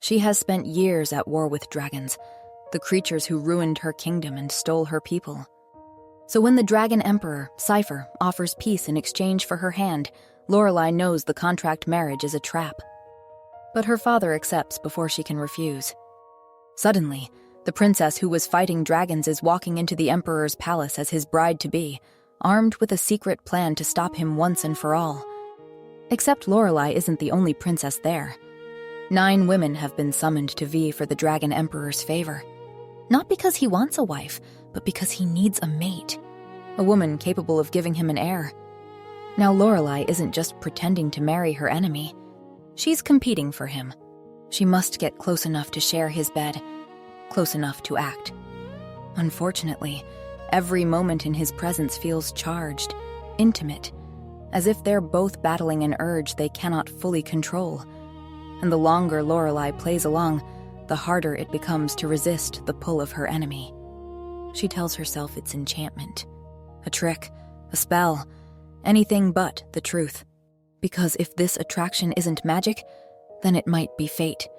She has spent years at war with dragons, the creatures who ruined her kingdom and stole her people. So when the Dragon Emperor, Seifer, offers peace in exchange for her hand, Lorelei knows the contract marriage is a trap. But her father accepts before she can refuse. Suddenly, the princess who was fighting dragons is walking into the Emperor's palace as his bride-to-be, armed with a secret plan to stop him once and for all. Except Lorelei isn't the only princess there. 9 women have been summoned to vie for the Dragon Emperor's favor. Not because he wants a wife, but because he needs a mate. A woman capable of giving him an heir. Now Lorelei isn't just pretending to marry her enemy. She's competing for him. She must get close enough to share his bed, close enough to act. Unfortunately, every moment in his presence feels charged, intimate, as if they're both battling an urge they cannot fully control. And the longer Lorelei plays along, the harder it becomes to resist the pull of her enemy. She tells herself it's enchantment, a trick, a spell, anything but the truth. Because if this attraction isn't magic, then it might be fate.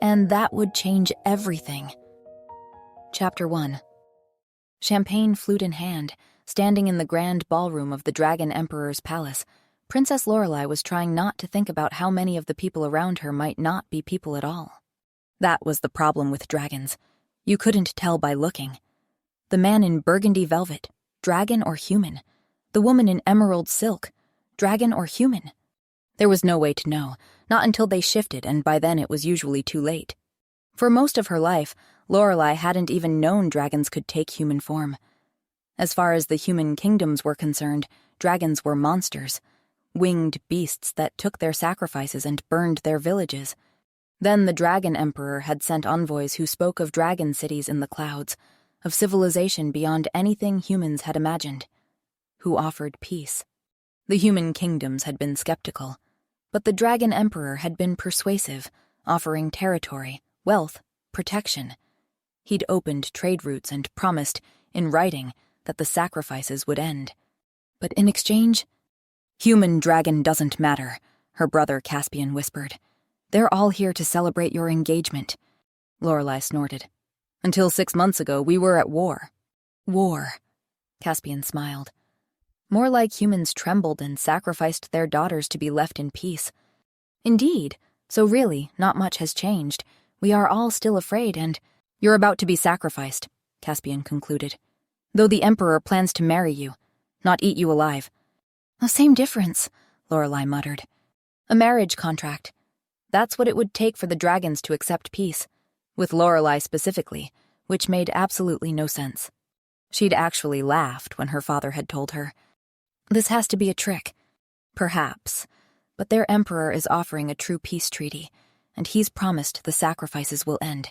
And that would change everything. Chapter 1. Champagne flute in hand, standing in the grand ballroom of the Dragon Emperor's palace, Princess Lorelei was trying not to think about how many of the people around her might not be people at all. That was the problem with dragons. You couldn't tell by looking. The man in burgundy velvet, dragon or human. The woman in emerald silk, dragon or human. There was no way to know, not until they shifted, and by then it was usually too late. For most of her life, Lorelei hadn't even known dragons could take human form. As far as the human kingdoms were concerned, dragons were monsters, winged beasts that took their sacrifices and burned their villages. Then the Dragon Emperor had sent envoys who spoke of dragon cities in the clouds, of civilization beyond anything humans had imagined, who offered peace. The human kingdoms had been skeptical, but the Dragon Emperor had been persuasive, offering territory, wealth, protection. He'd opened trade routes and promised, in writing, that the sacrifices would end. But in exchange, "Human dragon doesn't matter," her brother Caspian whispered. "They're all here to celebrate your engagement." Lorelei snorted. "Until 6 months ago, we were at war." "War," Caspian smiled. More like humans trembled and sacrificed their daughters to be left in peace. "Indeed, so really, not much has changed. We are all still afraid and—" "You're about to be sacrificed," Caspian concluded. "Though the Emperor plans to marry you, not eat you alive." "The same difference," Lorelei muttered. "A marriage contract. That's what it would take for the dragons to accept peace, with Lorelei specifically, which made absolutely no sense. She'd actually laughed when her father had told her. This has to be a trick. Perhaps, but their emperor is offering a true peace treaty, and he's promised the sacrifices will end.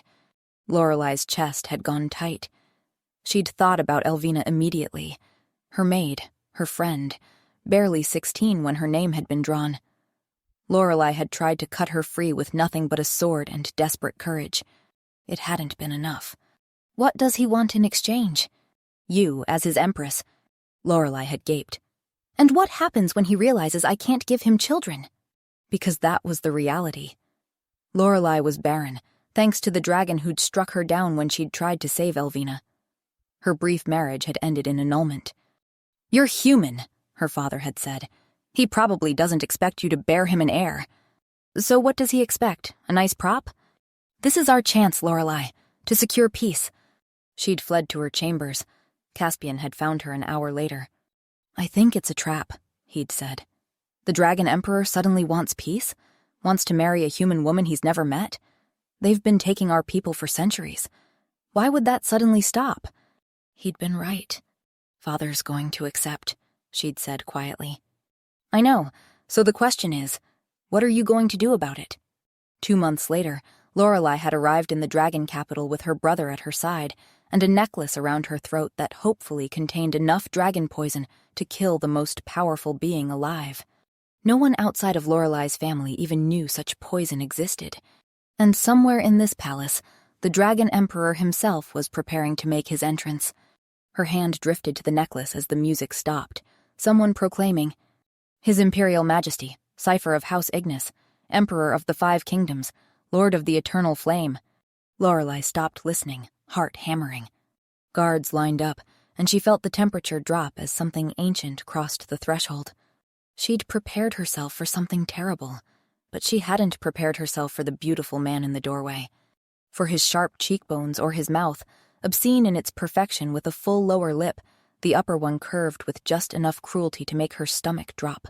Lorelei's chest had gone tight. She'd thought about Elvina immediately, her maid, her friend, barely 16 when her name had been drawn. Lorelei had tried to cut her free with nothing but a sword and desperate courage. It hadn't been enough. What does he want in exchange? You, as his empress. Lorelei had gaped. And what happens when he realizes I can't give him children? Because that was the reality. Lorelei was barren, thanks to the dragon who'd struck her down when she'd tried to save Elvina. Her brief marriage had ended in annulment. "You're human," her father had said. "He probably doesn't expect you to bear him an heir." "So what does he expect? A nice prop?" "This is our chance, Lorelei, to secure peace." She'd fled to her chambers. Caspian had found her an hour later. "I think it's a trap," he'd said. "The Dragon Emperor suddenly wants peace? Wants to marry a human woman he's never met? They've been taking our people for centuries. Why would that suddenly stop?" He'd been right. "Father's going to accept," she'd said quietly. "I know. So the question is, what are you going to do about it?" 2 months later, Lorelei had arrived in the dragon capital with her brother at her side, and a necklace around her throat that hopefully contained enough dragon poison to kill the most powerful being alive. No one outside of Lorelei's family even knew such poison existed. And somewhere in this palace, the Dragon Emperor himself was preparing to make his entrance. Her hand drifted to the necklace as the music stopped, someone proclaiming, "His Imperial Majesty, Seifer of House Ignis, Emperor of the 5 Kingdoms, Lord of the Eternal Flame. Lorelei stopped listening, heart hammering. Guards lined up, and she felt the temperature drop as something ancient crossed the threshold. She'd prepared herself for something terrible, but she hadn't prepared herself for the beautiful man in the doorway. For his sharp cheekbones or his mouth, obscene in its perfection with a full lower lip, the upper one curved with just enough cruelty to make her stomach drop.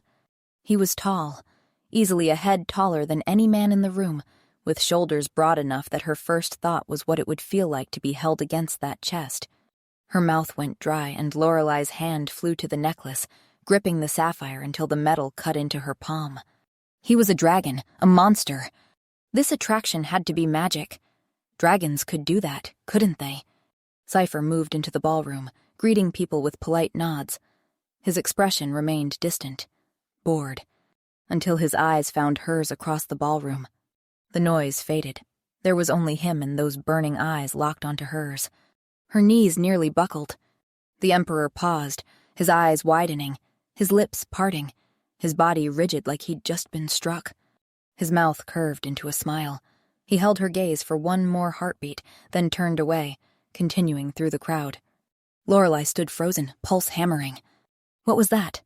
He was tall, easily a head taller than any man in the room, with shoulders broad enough that her first thought was what it would feel like to be held against that chest. Her mouth went dry, and Lorelei's hand flew to the necklace, gripping the sapphire until the metal cut into her palm. He was a dragon, a monster. This attraction had to be magic. Dragons could do that, couldn't they? Seifer moved into the ballroom, greeting people with polite nods. His expression remained distant, bored, until his eyes found hers across the ballroom. The noise faded. There was only him and those burning eyes locked onto hers. Her knees nearly buckled. The Emperor paused, his eyes widening, his lips parting, his body rigid like he'd just been struck. His mouth curved into a smile. He held her gaze for one more heartbeat, then turned away, continuing through the crowd. Lorelei stood frozen, pulse hammering. What was that?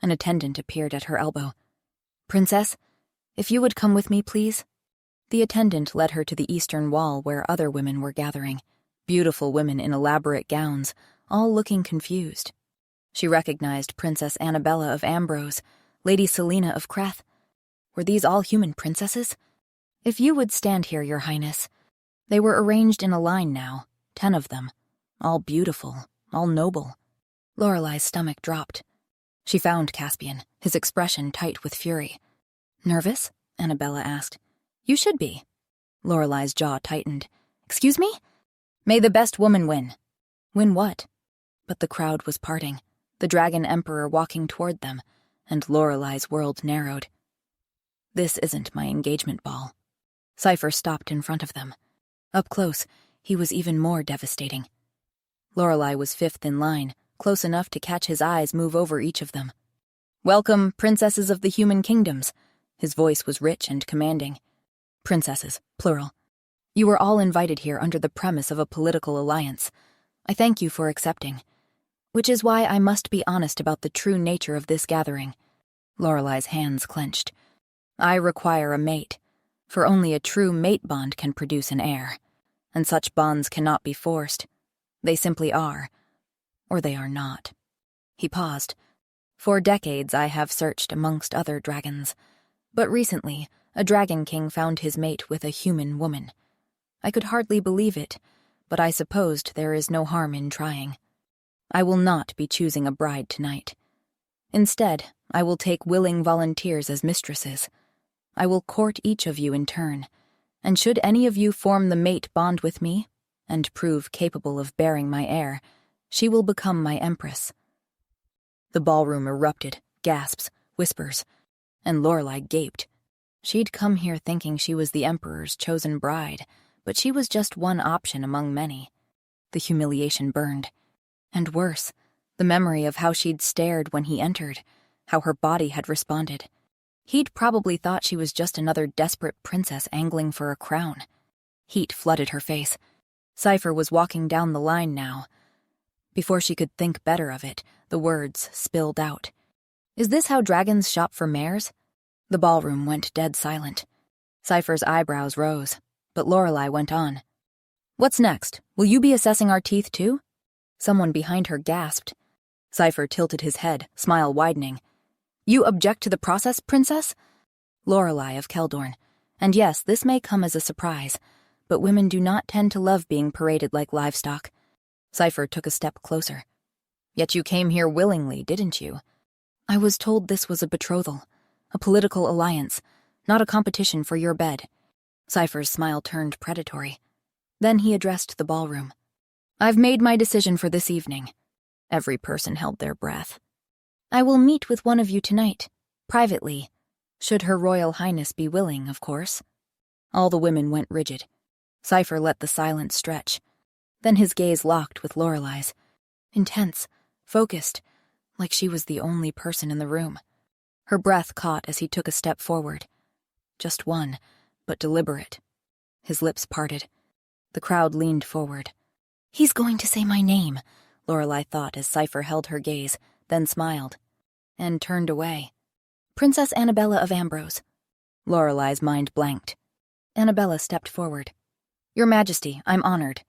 An attendant appeared at her elbow. "Princess, if you would come with me, please." The attendant led her to the eastern wall where other women were gathering, beautiful women in elaborate gowns, all looking confused. She recognized Princess Annabella of Ambrose, Lady Selena of Creth. Were these all human princesses? "If you would stand here, Your Highness." They were arranged in a line now, 10 of them, all beautiful, all noble. Lorelei's stomach dropped. She found Caspian, his expression tight with fury. "Nervous?" Annabella asked. "You should be." Lorelei's jaw tightened. "Excuse me?" "May the best woman win." "Win what?" But the crowd was parting, the Dragon Emperor walking toward them, and Lorelei's world narrowed. "This isn't my engagement ball." Seifer stopped in front of them. Up close, he was even more devastating. Lorelei was 5th in line, close enough to catch his eyes move over each of them. "Welcome, princesses of the human kingdoms." His voice was rich and commanding. "Princesses, plural. You are all invited here under the premise of a political alliance. I thank you for accepting. Which is why I must be honest about the true nature of this gathering." Lorelei's hands clenched. "I require a mate, for only a true mate bond can produce an heir, and such bonds cannot be forced. They simply are, or they are not." He paused. "For decades I have searched amongst other dragons, but recently a dragon king found his mate with a human woman. I could hardly believe it, but I supposed there is no harm in trying. I will not be choosing a bride tonight. Instead, I will take willing volunteers as mistresses. I will court each of you in turn, and should any of you form the mate bond with me, and prove capable of bearing my heir, she will become my empress." The ballroom erupted, gasps, whispers, and Lorelei gaped. She'd come here thinking she was the Emperor's chosen bride, but she was just one option among many. The humiliation burned. And worse, the memory of how she'd stared when he entered, how her body had responded. He'd probably thought she was just another desperate princess angling for a crown. Heat flooded her face. Seifer was walking down the line now. Before she could think better of it, the words spilled out. "Is this how dragons shop for mares?" The ballroom went dead silent. Seifer's eyebrows rose, but Lorelei went on. "What's next? Will you be assessing our teeth too?" Someone behind her gasped. Seifer tilted his head, smile widening. "You object to the process, princess?" Lorelei of Keldorn. "And yes, this may come as a surprise, but women do not tend to love being paraded like livestock." Seifer took a step closer. "Yet you came here willingly, didn't you?" "I was told this was a betrothal, a political alliance, not a competition for your bed." Seifer's smile turned predatory. Then he addressed the ballroom. "I've made my decision for this evening." Every person held their breath. "I will meet with one of you tonight, privately. Should Her Royal Highness be willing, of course." All the women went rigid. Seifer let the silence stretch. Then his gaze locked with Lorelei's. Intense, focused, like she was the only person in the room. Her breath caught as he took a step forward. Just one, but deliberate, His lips parted. The crowd leaned forward. He's going to say my name, Lorelei thought as Seifer held her gaze, then smiled, and turned away. Princess Annabella of Ambrose. Lorelei's mind blanked. Annabella stepped forward. Your Majesty, I'm honored.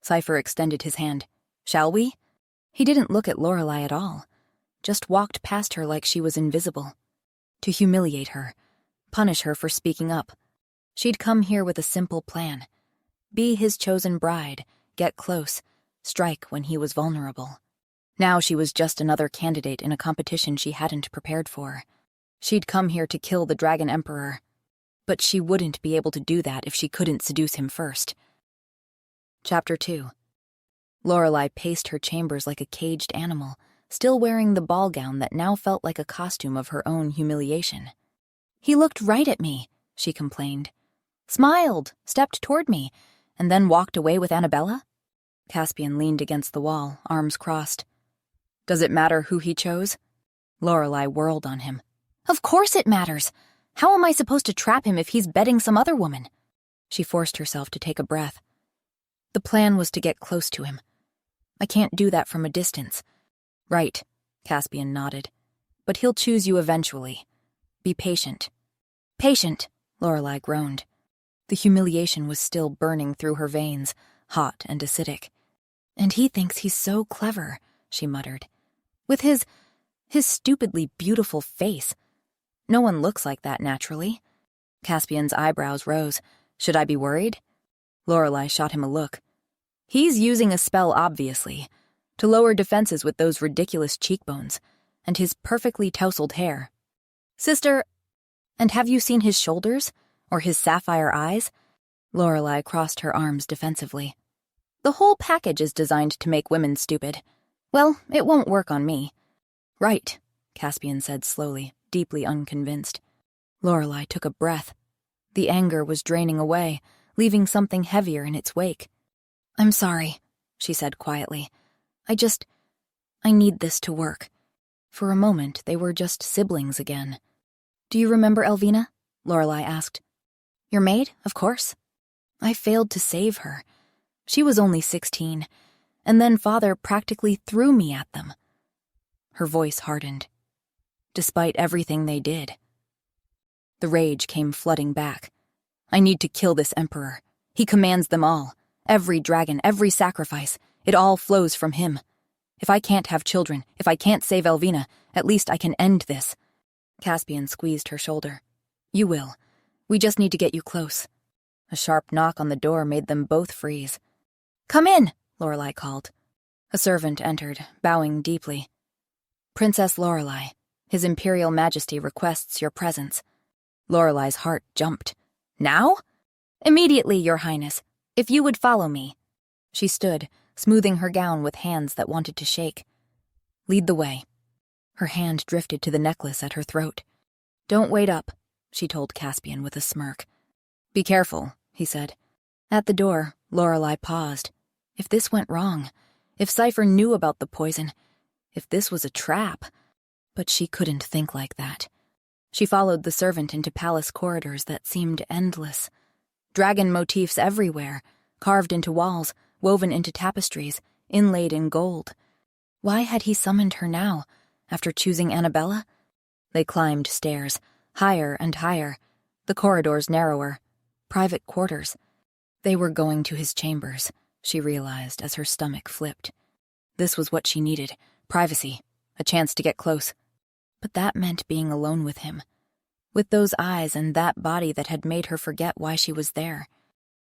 Seifer extended his hand. Shall we? He didn't look at Lorelei at all, just walked past her like she was invisible. To humiliate her, punish her for speaking up. She'd come here with a simple plan. Be his chosen bride, get close, strike when he was vulnerable. Now she was just another candidate in a competition she hadn't prepared for. She'd come here to kill the Dragon Emperor, but she wouldn't be able to do that if she couldn't seduce him first. Chapter 2. Lorelei paced her chambers like a caged animal, still wearing the ball gown that now felt like a costume of her own humiliation. He looked right at me, she complained. Smiled, stepped toward me, and then walked away with Annabella? Caspian leaned against the wall, arms crossed. Does it matter who he chose? Lorelei whirled on him. Of course it matters. How am I supposed to trap him if he's bedding some other woman? She forced herself to take a breath. The plan was to get close to him. I can't do that from a distance. Right, Caspian nodded. But he'll choose you eventually. Be patient. Patient, Lorelei groaned. The humiliation was still burning through her veins, hot and acidic. And he thinks he's so clever, she muttered. With his stupidly beautiful face. No one looks like that naturally. Caspian's eyebrows rose. Should I be worried? Lorelei shot him a look. He's using a spell, obviously, to lower defenses with those ridiculous cheekbones, and his perfectly tousled hair. Sister, and have you seen his shoulders? Or his sapphire eyes? Lorelei crossed her arms defensively. The whole package is designed to make women stupid. Well, it won't work on me. Right, Caspian said slowly, deeply unconvinced. Lorelei took a breath. The anger was draining away, leaving something heavier in its wake. I'm sorry, she said quietly. I need this to work. For a moment, they were just siblings again. Do you remember Elvina? Lorelei asked. Your maid, of course. I failed to save her. She was only 16, and then Father practically threw me at them. Her voice hardened. Despite everything they did. The rage came flooding back. I need to kill this emperor. He commands them all. Every dragon, every sacrifice. It all flows from him. If I can't have children, if I can't save Elvina, at least I can end this. Caspian squeezed her shoulder. You will. We just need to get you close. A sharp knock on the door made them both freeze. Come in, Lorelei called. A servant entered, bowing deeply. Princess Lorelei, His Imperial Majesty requests your presence. Lorelei's heart jumped. Now? Immediately, Your Highness, if you would follow me. She stood, smoothing her gown with hands that wanted to shake. Lead the way. Her hand drifted to the necklace at her throat. Don't wait up, she told Caspian with a smirk. Be careful, he said. At the door, Lorelei paused. If this went wrong, if Seifer knew about the poison, if this was a trap. But she couldn't think like that. She followed the servant into palace corridors that seemed endless. Dragon motifs everywhere, carved into walls, woven into tapestries, inlaid in gold. Why had he summoned her now, after choosing Annabella? They climbed stairs, higher and higher, the corridors narrower, private quarters. They were going to his chambers, she realized as her stomach flipped. This was what she needed, privacy, a chance to get close. But that meant being alone with him, with those eyes and that body that had made her forget why she was there.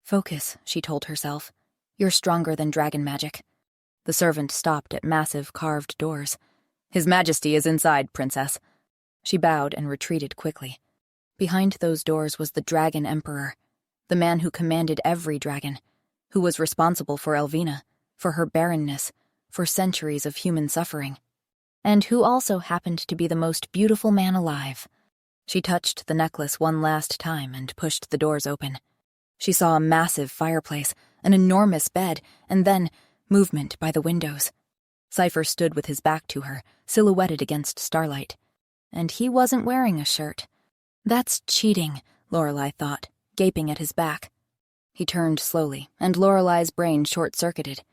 Focus, she told herself. You're stronger than dragon magic. The servant stopped at massive carved doors. His Majesty is inside, Princess. She bowed and retreated quickly. Behind those doors was the Dragon Emperor, the man who commanded every dragon, who was responsible for Elvina, for her barrenness, for centuries of human suffering, and who also happened to be the most beautiful man alive. She touched the necklace one last time and pushed the doors open. She saw a massive fireplace, an enormous bed, and then movement by the windows. Seifer stood with his back to her, silhouetted against starlight. And he wasn't wearing a shirt. That's cheating, Lorelei thought, gaping at his back. He turned slowly, and Lorelei's brain short-circuited.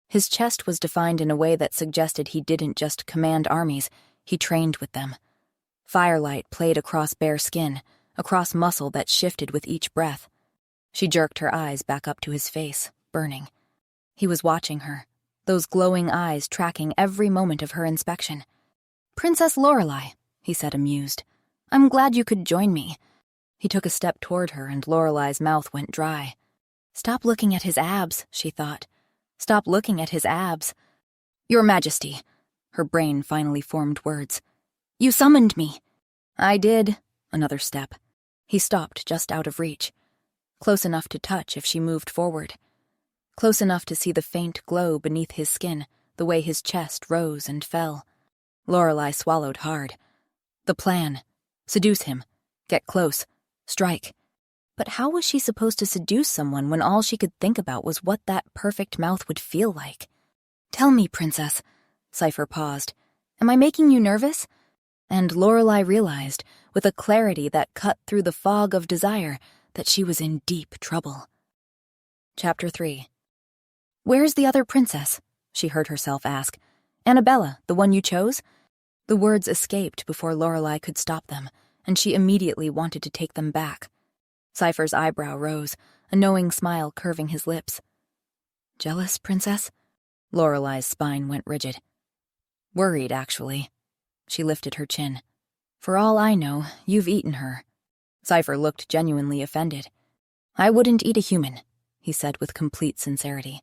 His chest was defined in a way that suggested he didn't just command armies, he trained with them. Firelight played across bare skin, across muscle that shifted with each breath. She jerked her eyes back up to his face, burning. He was watching her, those glowing eyes tracking every moment of her inspection. "Princess Lorelei," he said, amused. "I'm glad you could join me." He took a step toward her, and Lorelei's mouth went dry. Stop looking at his abs, she thought. Stop looking at his abs. "Your Majesty," her brain finally formed words. "You summoned me." "I did." Another step. He stopped just out of reach. Close enough to touch if she moved forward. Close enough to see the faint glow beneath his skin, the way his chest rose and fell. Lorelei swallowed hard. The plan. Seduce him. Get close. Strike. But how was she supposed to seduce someone when all she could think about was what that perfect mouth would feel like? "Tell me, Princess." Seifer paused. "Am I making you nervous?" And Lorelei realized, with a clarity that cut through the fog of desire, that she was in deep trouble. Chapter 3. "Where's the other princess?" she heard herself ask. "Annabella, the one you chose?" The words escaped before Lorelei could stop them, and she immediately wanted to take them back. Seifer's eyebrow rose, a knowing smile curving his lips. "Jealous, Princess?" Lorelei's spine went rigid. "Worried, actually." She lifted her chin. "For all I know, you've eaten her." Seifer looked genuinely offended. "I wouldn't eat a human," he said with complete sincerity.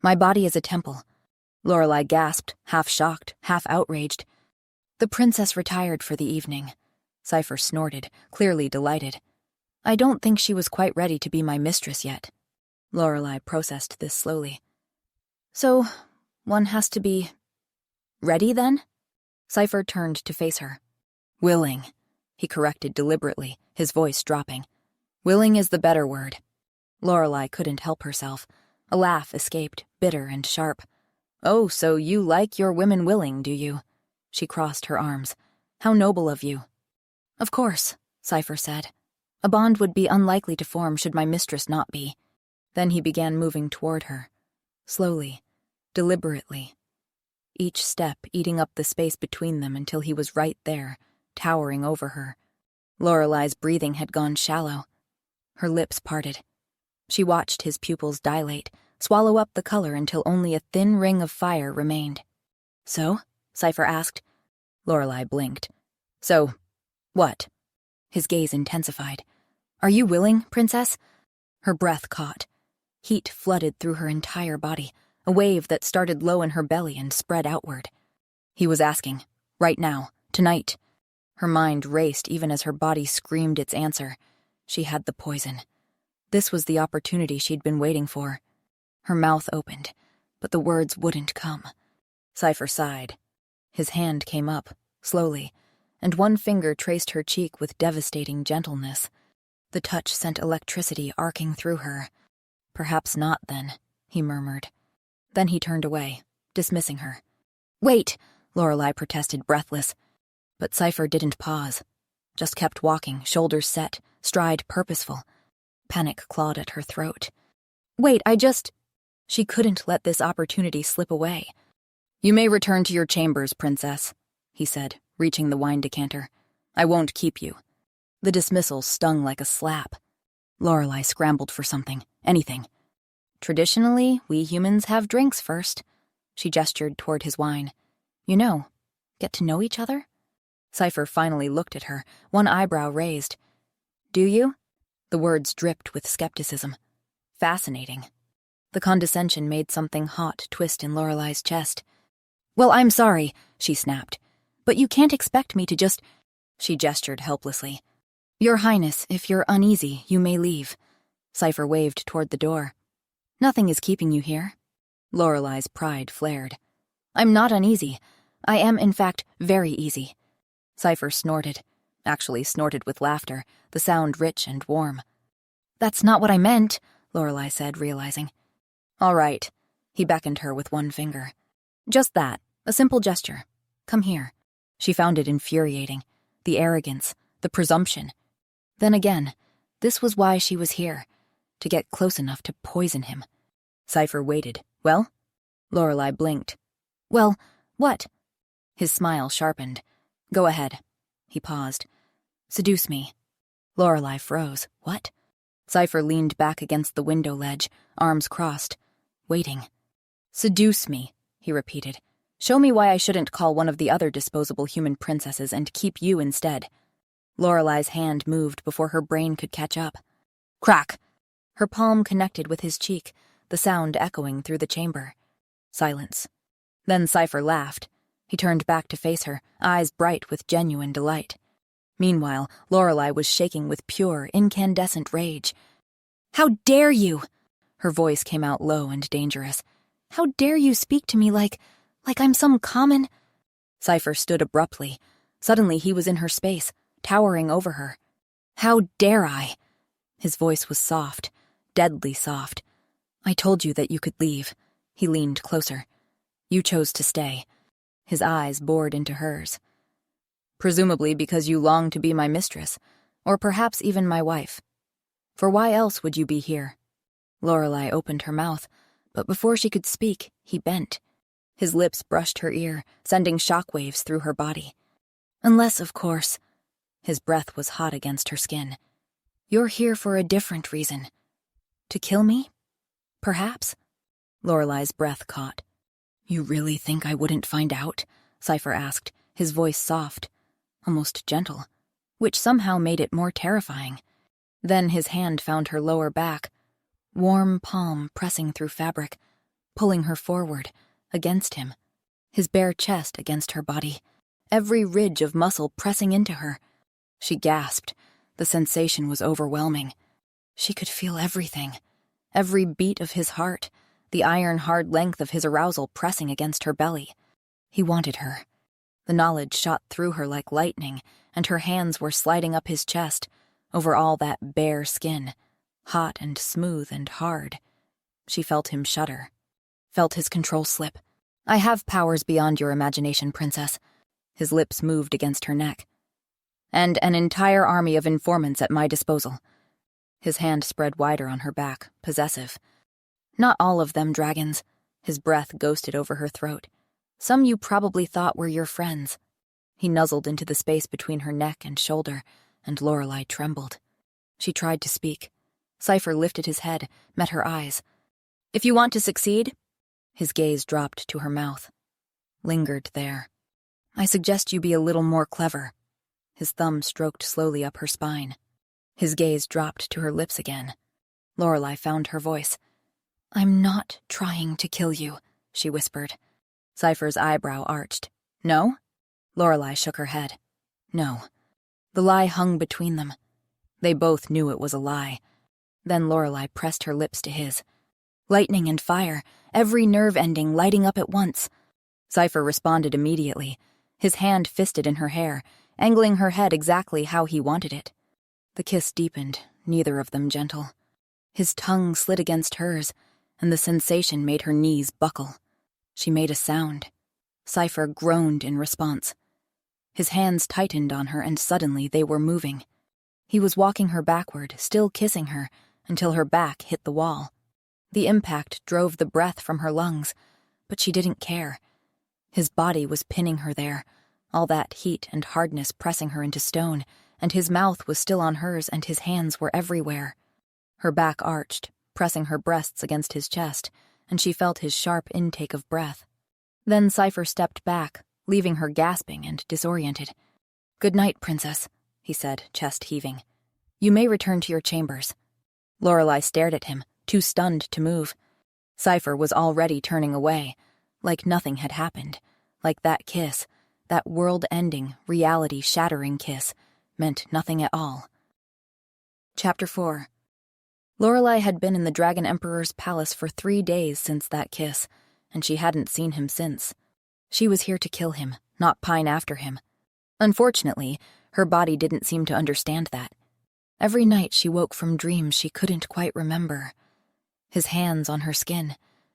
"My body is a temple." Lorelei gasped, half shocked, half outraged. "The princess retired for the evening." Seifer snorted, clearly delighted. "I don't think she was quite ready to be my mistress yet." Lorelei processed this slowly. "So, one has to be ready, then?" Seifer turned to face her. "Willing," he corrected deliberately, his voice dropping. "Willing is the better word." Lorelei couldn't help herself. A laugh escaped, bitter and sharp. "Oh, so you like your women willing, do you?" She crossed her arms. "How noble of you." "Of course," Seifer said. "A bond would be unlikely to form should my mistress not be." Then he began moving toward her. Slowly, deliberately. Each step eating up the space between them until he was right there, towering over her. Lorelei's breathing had gone shallow. Her lips parted. She watched his pupils dilate, swallow up the color until only a thin ring of fire remained. "So?" Seifer asked. Lorelei blinked. "So, what?" His gaze intensified. "Are you willing, Princess?" Her breath caught. Heat flooded through her entire body, a wave that started low in her belly and spread outward. He was asking, right now, tonight. Her mind raced even as her body screamed its answer. She had the poison. This was the opportunity she'd been waiting for. Her mouth opened, but the words wouldn't come. Seifer sighed. His hand came up, slowly, and one finger traced her cheek with devastating gentleness. The touch sent electricity arcing through her. "Perhaps not, then," he murmured. Then he turned away, dismissing her. "Wait!" Lorelei protested, breathless. But Seifer didn't pause, just kept walking, shoulders set, stride purposeful. Panic clawed at her throat. "Wait, She couldn't let this opportunity slip away. "You may return to your chambers, Princess," he said, reaching the wine decanter. "I won't keep you." The dismissal stung like a slap. Lorelei scrambled for something, anything. "Traditionally, we humans have drinks first." She gestured toward his wine. "You know, get to know each other?" Seifer finally looked at her, one eyebrow raised. "Do you?" The words dripped with skepticism. Fascinating. The condescension made something hot twist in Lorelei's chest. "Well, I'm sorry," she snapped. "But you can't expect me to just—" She gestured helplessly. "Your Highness, if you're uneasy, you may leave." Seifer waved toward the door. "Nothing is keeping you here." Lorelei's pride flared. "I'm not uneasy. I am, in fact, very easy." Seifer snorted, actually snorted with laughter, the sound rich and warm. "That's not what I meant," Lorelei said, realizing. "All right." He beckoned her with one finger. "Just that, a simple gesture. Come here." She found it infuriating. The arrogance, the presumption. Then again, this was why she was here. to get close enough to poison him. Seifer waited. Well? Lorelei blinked. Well, what? His smile sharpened. Go ahead. He paused. Seduce me. Lorelei froze. What? Seifer leaned back against the window ledge, arms crossed, waiting. Seduce me, he repeated. Show me why I shouldn't call one of the other disposable human princesses and keep you instead. Lorelei's hand moved before her brain could catch up. Crack! Her palm connected with his cheek, the sound echoing through the chamber. Silence. Then Seifer laughed. He turned back to face her, eyes bright with genuine delight. Meanwhile, Lorelei was shaking with pure, incandescent rage. How dare you! Her voice came out low and dangerous. How dare you speak to me like I'm some common... Seifer stood abruptly. Suddenly he was in her space, towering over her. How dare I? His voice was soft, deadly soft. I told you that you could leave. He leaned closer. You chose to stay. His eyes bored into hers. Presumably because you long to be my mistress, or perhaps even my wife. For why else would you be here? Lorelei opened her mouth, but before she could speak, he bent. His lips brushed her ear, sending shockwaves through her body. Unless, of course... His breath was hot against her skin. You're here for a different reason. To kill me? Perhaps? Lorelei's breath caught. You really think I wouldn't find out? Seifer asked, his voice soft, almost gentle, which somehow made it more terrifying. Then his hand found her lower back, warm palm pressing through fabric, pulling her forward, against him, his bare chest against her body, every ridge of muscle pressing into her. She gasped. The sensation was overwhelming. She could feel everything, every beat of his heart, the iron-hard length of his arousal pressing against her belly. He wanted her. The knowledge shot through her like lightning, and her hands were sliding up his chest, over all that bare skin, hot and smooth and hard. She felt him shudder, felt his control slip. I have powers beyond your imagination, princess. His lips moved against her neck. And an entire army of informants at my disposal. His hand spread wider on her back, possessive. Not all of them dragons. His breath ghosted over her throat. Some you probably thought were your friends. He nuzzled into the space between her neck and shoulder, and Lorelei trembled. She tried to speak. Seifer lifted his head, met her eyes. If you want to succeed... His gaze dropped to her mouth. Lingered there. I suggest you be a little more clever. His thumb stroked slowly up her spine. His gaze dropped to her lips again. Lorelei found her voice. I'm not trying to kill you, she whispered. Seifer's eyebrow arched. No? Lorelei shook her head. No. The lie hung between them. They both knew it was a lie. Then Lorelei pressed her lips to his. Lightning and fire, every nerve ending lighting up at once. Seifer responded immediately, his hand fisted in her hair, angling her head exactly how he wanted it. The kiss deepened, neither of them gentle. His tongue slid against hers, and the sensation made her knees buckle. She made a sound. Seifer groaned in response. His hands tightened on her, and suddenly they were moving. He was walking her backward, still kissing her, until her back hit the wall. The impact drove the breath from her lungs, but she didn't care. His body was pinning her there, all that heat and hardness pressing her into stone, and his mouth was still on hers and his hands were everywhere. Her back arched, pressing her breasts against his chest, and she felt his sharp intake of breath. Then Seifer stepped back, leaving her gasping and disoriented. Good night, princess, he said, chest heaving. You may return to your chambers. Lorelei stared at him, too stunned to move. Seifer was already turning away, like nothing had happened, like that kiss, that world-ending, reality-shattering kiss, meant nothing at all. Chapter 4. Lorelei had been in the Dragon Emperor's palace for 3 days since that kiss, and she hadn't seen him since. She was here to kill him, not pine after him. Unfortunately, her body didn't seem to understand that. Every night she woke from dreams she couldn't quite remember. His hands on her skin,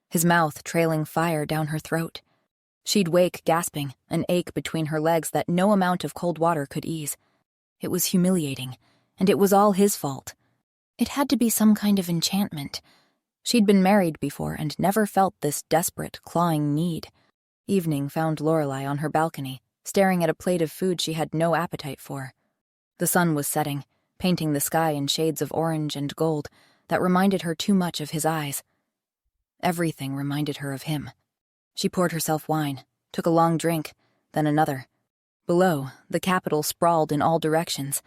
his mouth trailing fire down her throat. She'd wake gasping, an ache between her legs that no amount of cold water could ease. It was humiliating, and it was all his fault. It had to be some kind of enchantment. She'd been married before and never felt this desperate, clawing need. Evening found Lorelei on her balcony, staring at a plate of food she had no appetite for. The sun was setting, painting the sky in shades of orange and gold that reminded her too much of his eyes. Everything reminded her of him. She poured herself wine, took a long drink, then another. Below, the capital sprawled in all directions,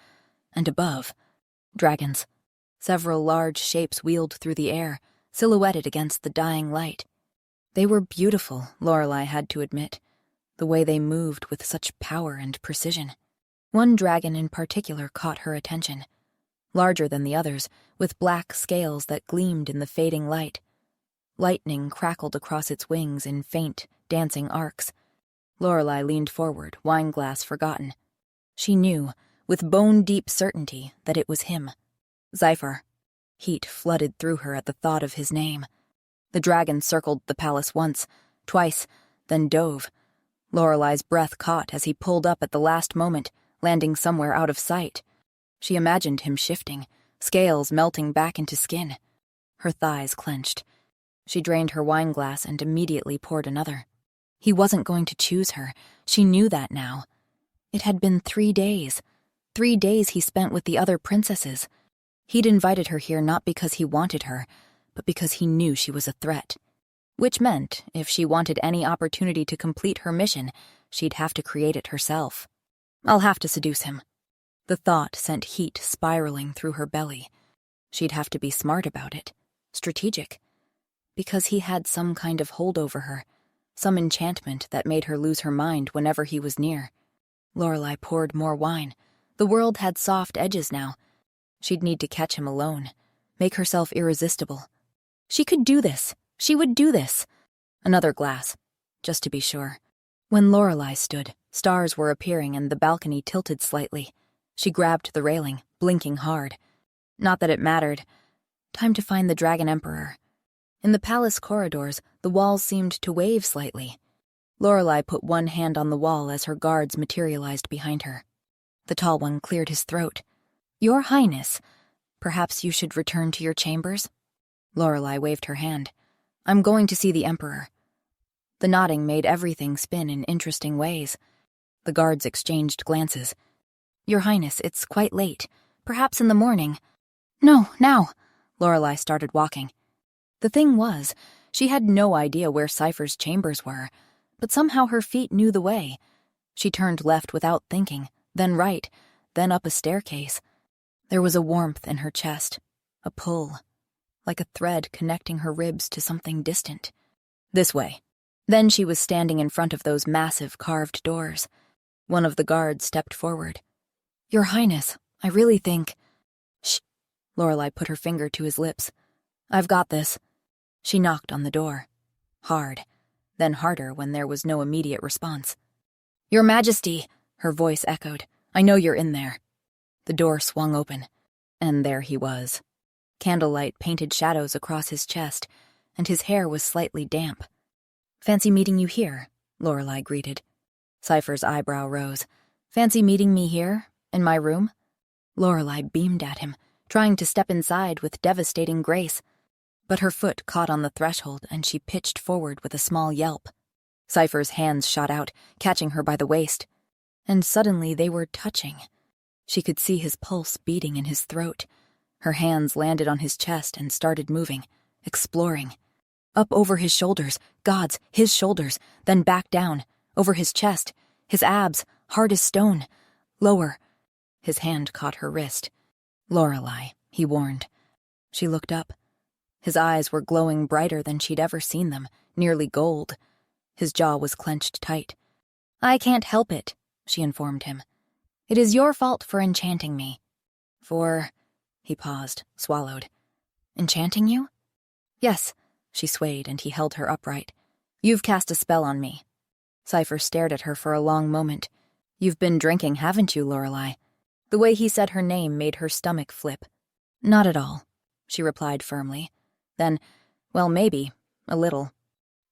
and above, dragons. Several large shapes wheeled through the air, silhouetted against the dying light. They were beautiful, Lorelei had to admit, the way they moved with such power and precision. One dragon in particular caught her attention. Larger than the others, with black scales that gleamed in the fading light. Lightning crackled across its wings in faint, dancing arcs. Lorelei leaned forward, wineglass forgotten. She knew, with bone-deep certainty, that it was him. Seifer. Heat flooded through her at the thought of his name. The dragon circled the palace once, twice, then dove. Lorelei's breath caught as he pulled up at the last moment, landing somewhere out of sight. She imagined him shifting, scales melting back into skin. Her thighs clenched. She drained her wineglass and immediately poured another. He wasn't going to choose her. She knew that now. It had been 3 days. 3 days he spent with the other princesses. He'd invited her here not because he wanted her, but because he knew she was a threat. Which meant, if she wanted any opportunity to complete her mission, she'd have to create it herself. I'll have to seduce him. The thought sent heat spiraling through her belly. She'd have to be smart about it, strategic. Because he had some kind of hold over her, some enchantment that made her lose her mind whenever he was near. Lorelei poured more wine. The world had soft edges now. She'd need to catch him alone, make herself irresistible. She could do this. She would do this. Another glass, just to be sure. When Lorelei stood, stars were appearing and the balcony tilted slightly. She grabbed the railing, blinking hard. Not that it mattered. Time to find the Dragon Emperor. In the palace corridors, the walls seemed to wave slightly. Lorelei put one hand on the wall as her guards materialized behind her. The tall one cleared his throat. Your Highness, perhaps you should return to your chambers? Lorelei waved her hand. I'm going to see the Emperor. The nodding made everything spin in interesting ways. The guards exchanged glances. Your Highness, it's quite late. Perhaps in the morning. No, now. Lorelei started walking. The thing was, she had no idea where Seifer's chambers were, but somehow her feet knew the way. She turned left without thinking, then right, then up a staircase. There was a warmth in her chest, a pull, like a thread connecting her ribs to something distant. This way. Then she was standing in front of those massive carved doors. One of the guards stepped forward. Your Highness, I really think... Shh. Lorelei put her finger to his lips. I've got this. She knocked on the door. Hard, then harder when there was no immediate response. Your Majesty, her voice echoed. I know you're in there. The door swung open, and there he was. Candlelight painted shadows across his chest, and his hair was slightly damp. Fancy meeting you here, Lorelei greeted. Seifer's eyebrow rose. Fancy meeting me here, in my room? Lorelei beamed at him, trying to step inside with devastating grace. But her foot caught on the threshold, and she pitched forward with a small yelp. Seifer's hands shot out, catching her by the waist. And suddenly they were touching. She could see his pulse beating in his throat. Her hands landed on his chest and started moving, exploring. Up over his shoulders, God's, his shoulders, then back down, over his chest, his abs, hard as stone. Lower. His hand caught her wrist. Lorelei, he warned. She looked up. His eyes were glowing brighter than she'd ever seen them, nearly gold. His jaw was clenched tight. I can't help it, she informed him. It is your fault for enchanting me. For... He paused, swallowed. Enchanting you? Yes, she swayed, and he held her upright. You've cast a spell on me. Seifer stared at her for a long moment. You've been drinking, haven't you, Lorelei? The way he said her name made her stomach flip. Not at all, she replied firmly. Then, well, maybe, a little.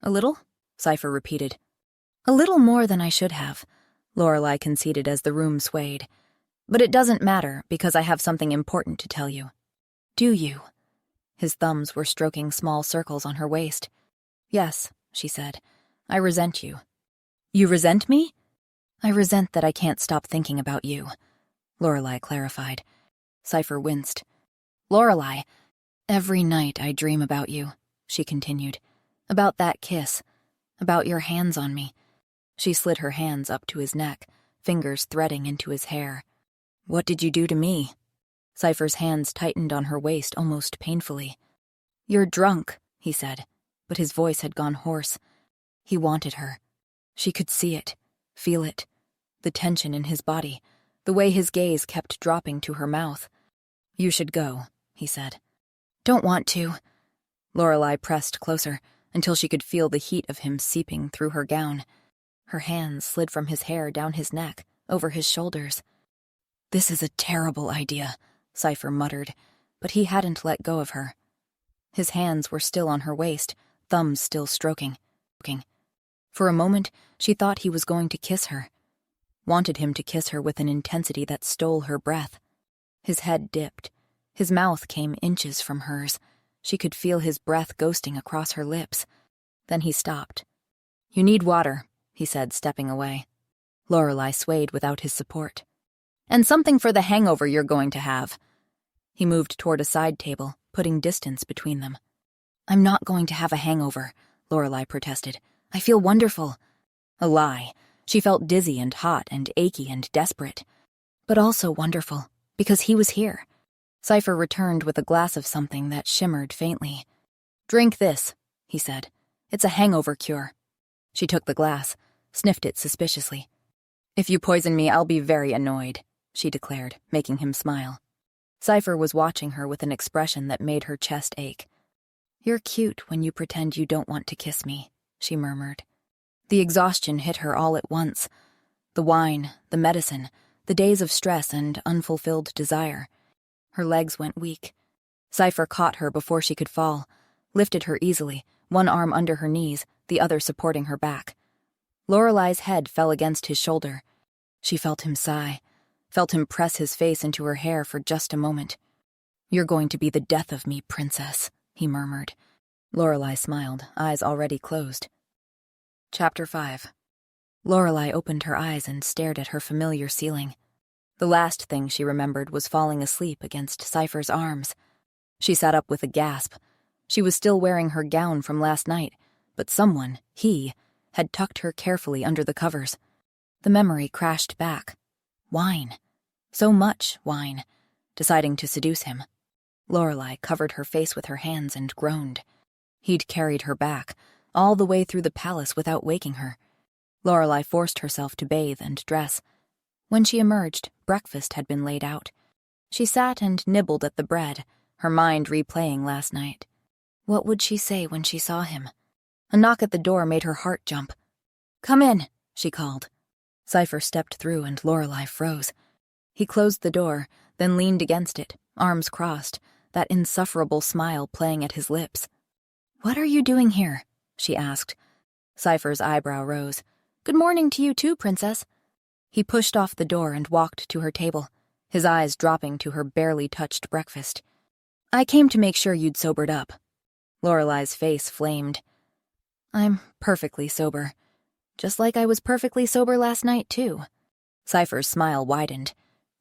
A little? Seifer repeated. A little more than I should have, Lorelei conceded as the room swayed. But it doesn't matter, because I have something important to tell you. Do you? His thumbs were stroking small circles on her waist. Yes, she said. I resent you. You resent me? I resent that I can't stop thinking about you, Lorelei clarified. Seifer winced. Lorelei, every night I dream about you, she continued. About that kiss. About your hands on me. She slid her hands up to his neck, fingers threading into his hair. What did you do to me? Seifer's hands tightened on her waist almost painfully. You're drunk, he said, but his voice had gone hoarse. He wanted her. She could see it, feel it, the tension in his body, the way his gaze kept dropping to her mouth. You should go, he said. Don't want to. Lorelei pressed closer until she could feel the heat of him seeping through her gown. Her hands slid from his hair down his neck, over his shoulders. This is a terrible idea, Seifer muttered, but he hadn't let go of her. His hands were still on her waist, thumbs still stroking. For a moment, she thought he was going to kiss her. Wanted him to kiss her with an intensity that stole her breath. His head dipped. His mouth came inches from hers. She could feel his breath ghosting across her lips. Then he stopped. You need water, he said, stepping away. Lorelei swayed without his support. And something for the hangover you're going to have. He moved toward a side table, putting distance between them. I'm not going to have a hangover, Lorelei protested. I feel wonderful. A lie. She felt dizzy and hot and achy and desperate. But also wonderful, because he was here. Seifer returned with a glass of something that shimmered faintly. Drink this, he said. It's a hangover cure. She took the glass, sniffed it suspiciously. If you poison me, I'll be very annoyed, she declared, making him smile. Seifer was watching her with an expression that made her chest ache. You're cute when you pretend you don't want to kiss me, she murmured. The exhaustion hit her all at once. The wine, the medicine, the days of stress and unfulfilled desire. Her legs went weak. Seifer caught her before she could fall, lifted her easily, one arm under her knees, the other supporting her back. Lorelei's head fell against his shoulder. She felt him sigh, felt him press his face into her hair for just a moment. You're going to be the death of me, princess, he murmured. Lorelei smiled, eyes already closed. Chapter 5. Lorelei opened her eyes and stared at her familiar ceiling. The last thing she remembered was falling asleep against Seifer's arms. She sat up with a gasp. She was still wearing her gown from last night, but someone, he, had tucked her carefully under the covers. The memory crashed back. Wine. So much wine. Deciding to seduce him. Lorelei covered her face with her hands and groaned. He'd carried her back, all the way through the palace without waking her. Lorelei forced herself to bathe and dress. When she emerged, breakfast had been laid out. She sat and nibbled at the bread, her mind replaying last night. What would she say when she saw him? A knock at the door made her heart jump. Come in, she called. Seifer stepped through and Lorelei froze. He closed the door, then leaned against it, arms crossed, that insufferable smile playing at his lips. What are you doing here? She asked. Seifer's eyebrow rose. Good morning to you too, princess. He pushed off the door and walked to her table, his eyes dropping to her barely touched breakfast. I came to make sure you'd sobered up. Lorelei's face flamed. I'm perfectly sober. Just like I was perfectly sober last night, too. Seifer's smile widened.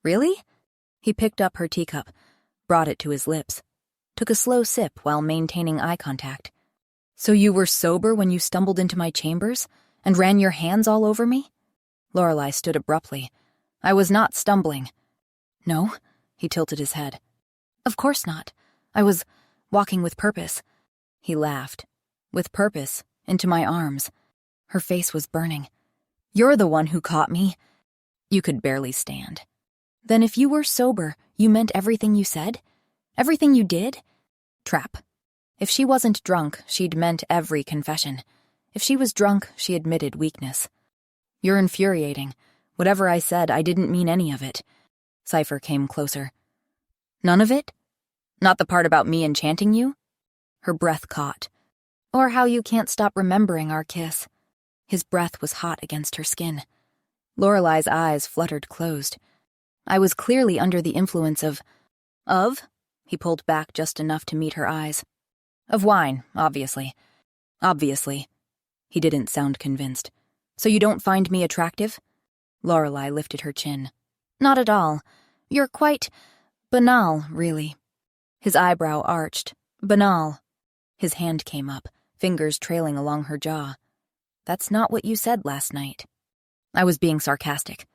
Really? He picked up her teacup, brought it to his lips, took a slow sip while maintaining eye contact. So you were sober when you stumbled into my chambers and ran your hands all over me? Lorelei stood abruptly. I was not stumbling. No? He tilted his head. Of course not. I was walking with purpose. He laughed. With purpose, into my arms. Her face was burning. You're the one who caught me. You could barely stand. Then if you were sober, you meant everything you said? Everything you did? Trap. If she wasn't drunk, she'd meant every confession. If she was drunk, she admitted weakness. You're infuriating. Whatever I said, I didn't mean any of it. Seifer came closer. None of it? Not the part about me enchanting you? Her breath caught. Or how you can't stop remembering our kiss. His breath was hot against her skin. Lorelei's eyes fluttered closed. I was clearly under the influence of... Of? He pulled back just enough to meet her eyes. Of wine, obviously. Obviously. He didn't sound convinced. So you don't find me attractive? Lorelei lifted her chin. Not at all. You're quite banal, really. His eyebrow arched. Banal. His hand came up, fingers trailing along her jaw. That's not what you said last night. I was being sarcastic.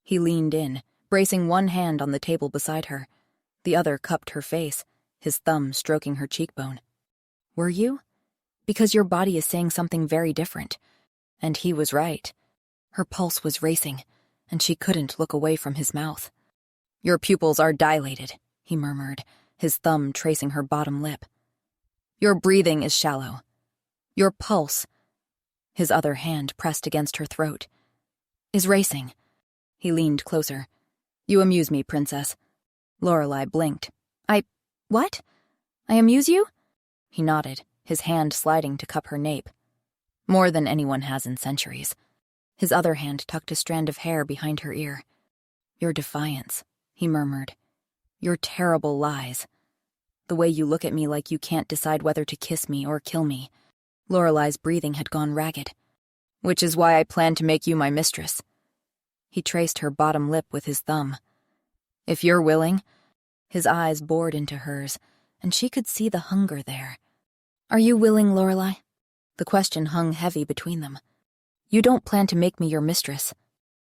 He leaned in, bracing one hand on the table beside her. The other cupped her face, his thumb stroking her cheekbone. Were you? Because your body is saying something very different. And he was right. Her pulse was racing, and she couldn't look away from his mouth. Your pupils are dilated, he murmured, his thumb tracing her bottom lip. Your breathing is shallow. Your pulse, his other hand pressed against her throat, is racing. He leaned closer. You amuse me, princess. Lorelei blinked. What? I amuse you? He nodded, his hand sliding to cup her nape. More than anyone has in centuries. His other hand tucked a strand of hair behind her ear. Your defiance, he murmured. Your terrible lies. The way you look at me like you can't decide whether to kiss me or kill me. Lorelei's breathing had gone ragged. Which is why I plan to make you my mistress. He traced her bottom lip with his thumb. If you're willing. His eyes bored into hers, and she could see the hunger there. Are you willing, Lorelei? The question hung heavy between them. You don't plan to make me your mistress.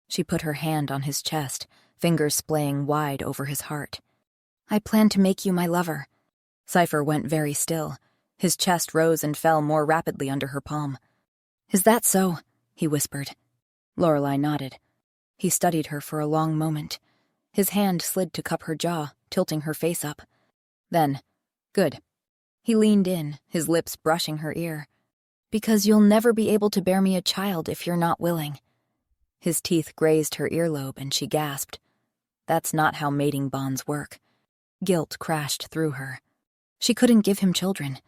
She put her hand on his chest, fingers splaying wide over his heart. I plan to make you my lover. Seifer went very still. His chest rose and fell more rapidly under her palm. Is that so? He whispered. Lorelei nodded. He studied her for a long moment. His hand slid to cup her jaw, tilting her face up. Then, good. He leaned in, his lips brushing her ear. Because you'll never be able to bear me a child if you're not willing. His teeth grazed her earlobe and she gasped. That's not how mating bonds work. Guilt crashed through her. She couldn't give him children,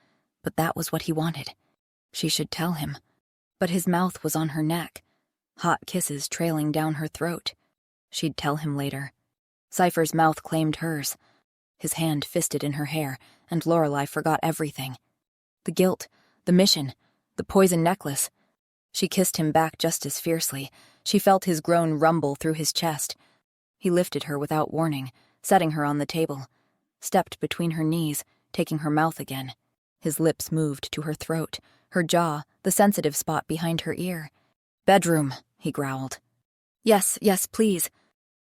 but that was what he wanted. She should tell him. But his mouth was on her neck, hot kisses trailing down her throat. She'd tell him later. Seifer's mouth claimed hers. His hand fisted in her hair, and Lorelei forgot everything. The guilt, the mission, the poison necklace. She kissed him back just as fiercely. She felt his groan rumble through his chest. He lifted her without warning, setting her on the table, stepped between her knees, taking her mouth again. His lips moved to her throat, her jaw, the sensitive spot behind her ear. Bedroom, he growled. Yes, please.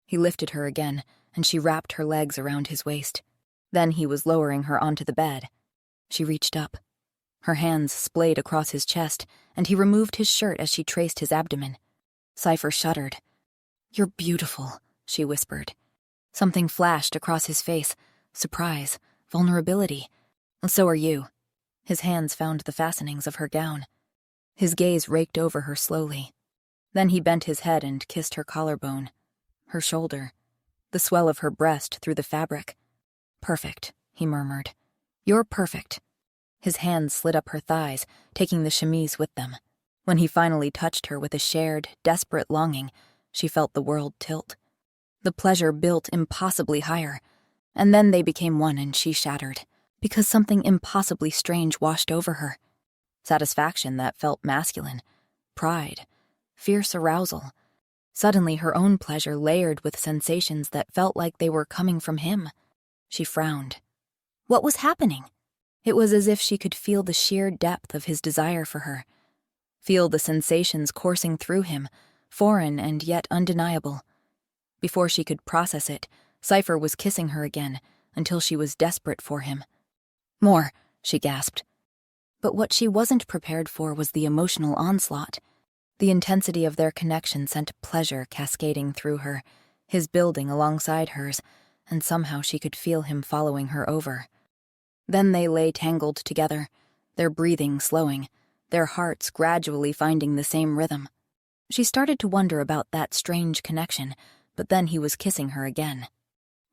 He lifted her again, and she wrapped her legs around his waist. Then he was lowering her onto the bed. She reached up. Her hands splayed across his chest, and he removed his shirt as she traced his abdomen. Seifer shuddered. You're beautiful, she whispered. Something flashed across his face. Surprise, vulnerability. So are you. His hands found the fastenings of her gown. His gaze raked over her slowly. Then he bent his head and kissed her collarbone, her shoulder, the swell of her breast through the fabric. Perfect, he murmured. You're perfect. His hands slid up her thighs, taking the chemise with them. When he finally touched her with a shared, desperate longing, she felt the world tilt. The pleasure built impossibly higher, and then they became one and she shattered, because something impossibly strange washed over her. Satisfaction that felt masculine, pride, fierce arousal. Suddenly her own pleasure layered with sensations that felt like they were coming from him. She frowned. What was happening? It was as if she could feel the sheer depth of his desire for her, feel the sensations coursing through him, foreign and yet undeniable. Before she could process it, Seifer was kissing her again, until she was desperate for him. More, she gasped. But what she wasn't prepared for was the emotional onslaught. The intensity of their connection sent pleasure cascading through her, his building alongside hers, and somehow she could feel him following her over. Then they lay tangled together, their breathing slowing, their hearts gradually finding the same rhythm. She started to wonder about that strange connection, but then he was kissing her again.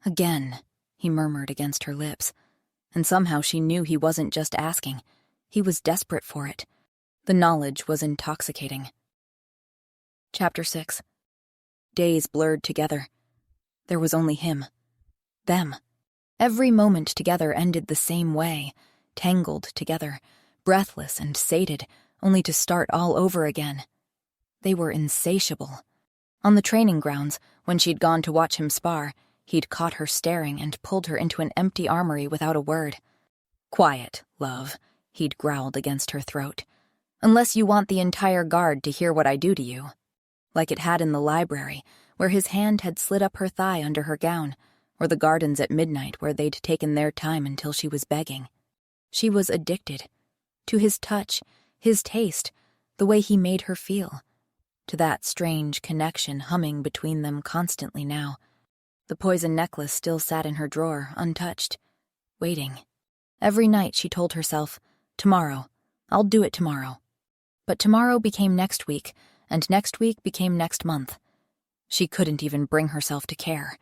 Again, he murmured against her lips, and somehow she knew he wasn't just asking. He was desperate for it. The knowledge was intoxicating. Chapter 6. Days blurred together. There was only him. Them. Every moment together ended the same way, tangled together, breathless and sated, only to start all over again. They were insatiable. On the training grounds, when she'd gone to watch him spar, he'd caught her staring and pulled her into an empty armory without a word. "Quiet, love," he'd growled against her throat. "Unless you want the entire guard to hear what I do to you." Like it had in the library, where his hand had slid up her thigh under her gown, or the gardens at midnight where they'd taken their time until she was begging. She was addicted. To his touch, his taste, the way he made her feel. To that strange connection humming between them constantly now. The poison necklace still sat in her drawer, untouched, waiting. Every night she told herself, "Tomorrow. I'll do it tomorrow." But tomorrow became next week, and next week became next month. She couldn't even bring herself to care.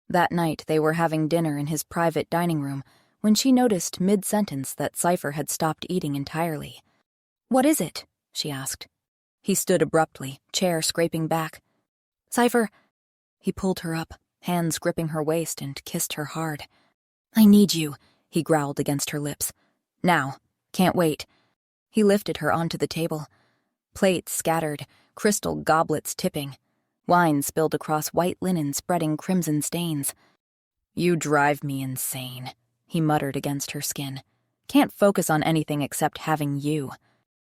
That night they were having dinner in his private dining room when she noticed mid-sentence that Seifer had stopped eating entirely. "What is it?" she asked. He stood abruptly, chair scraping back. "Seifer." He pulled her up, hands gripping her waist, and kissed her hard. "I need you," he growled against her lips. "Now. Can't wait." He lifted her onto the table. Plates scattered, crystal goblets tipping. Wine spilled across white linen spreading crimson stains. "You drive me insane," he muttered against her skin. "Can't focus on anything except having you."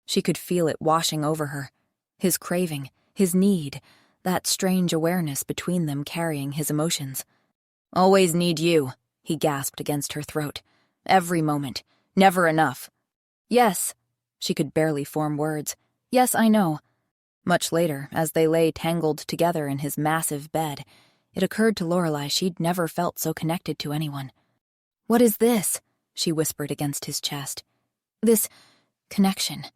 She could feel it washing over her. His craving, his need, that strange awareness between them carrying his emotions. "Always need you," he gasped against her throat. "Every moment. Never enough." "Yes." She could barely form words. "Yes, I know." Much later, as they lay tangled together in his massive bed, it occurred to Lorelei she'd never felt so connected to anyone. "What is this?" she whispered against his chest. "This connection.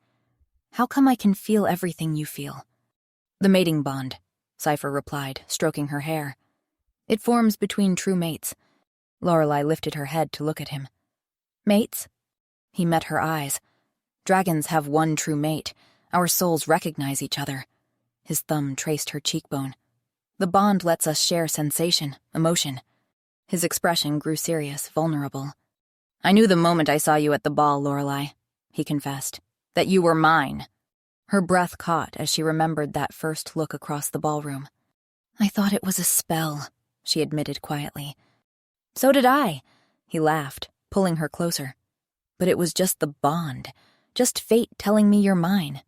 How come I can feel everything you feel?" "The mating bond," Seifer replied, stroking her hair. "It forms between true mates." Lorelei lifted her head to look at him. "Mates?" He met her eyes. "Dragons have one true mate. Our souls recognize each other." His thumb traced her cheekbone. "The bond lets us share sensation, emotion." His expression grew serious, vulnerable. "I knew the moment I saw you at the ball, Lorelei," he confessed, "that you were mine." Her breath caught as she remembered that first look across the ballroom. "I thought it was a spell," she admitted quietly. "So did I," he laughed, pulling her closer. "But it was just the bond, just fate telling me you're mine."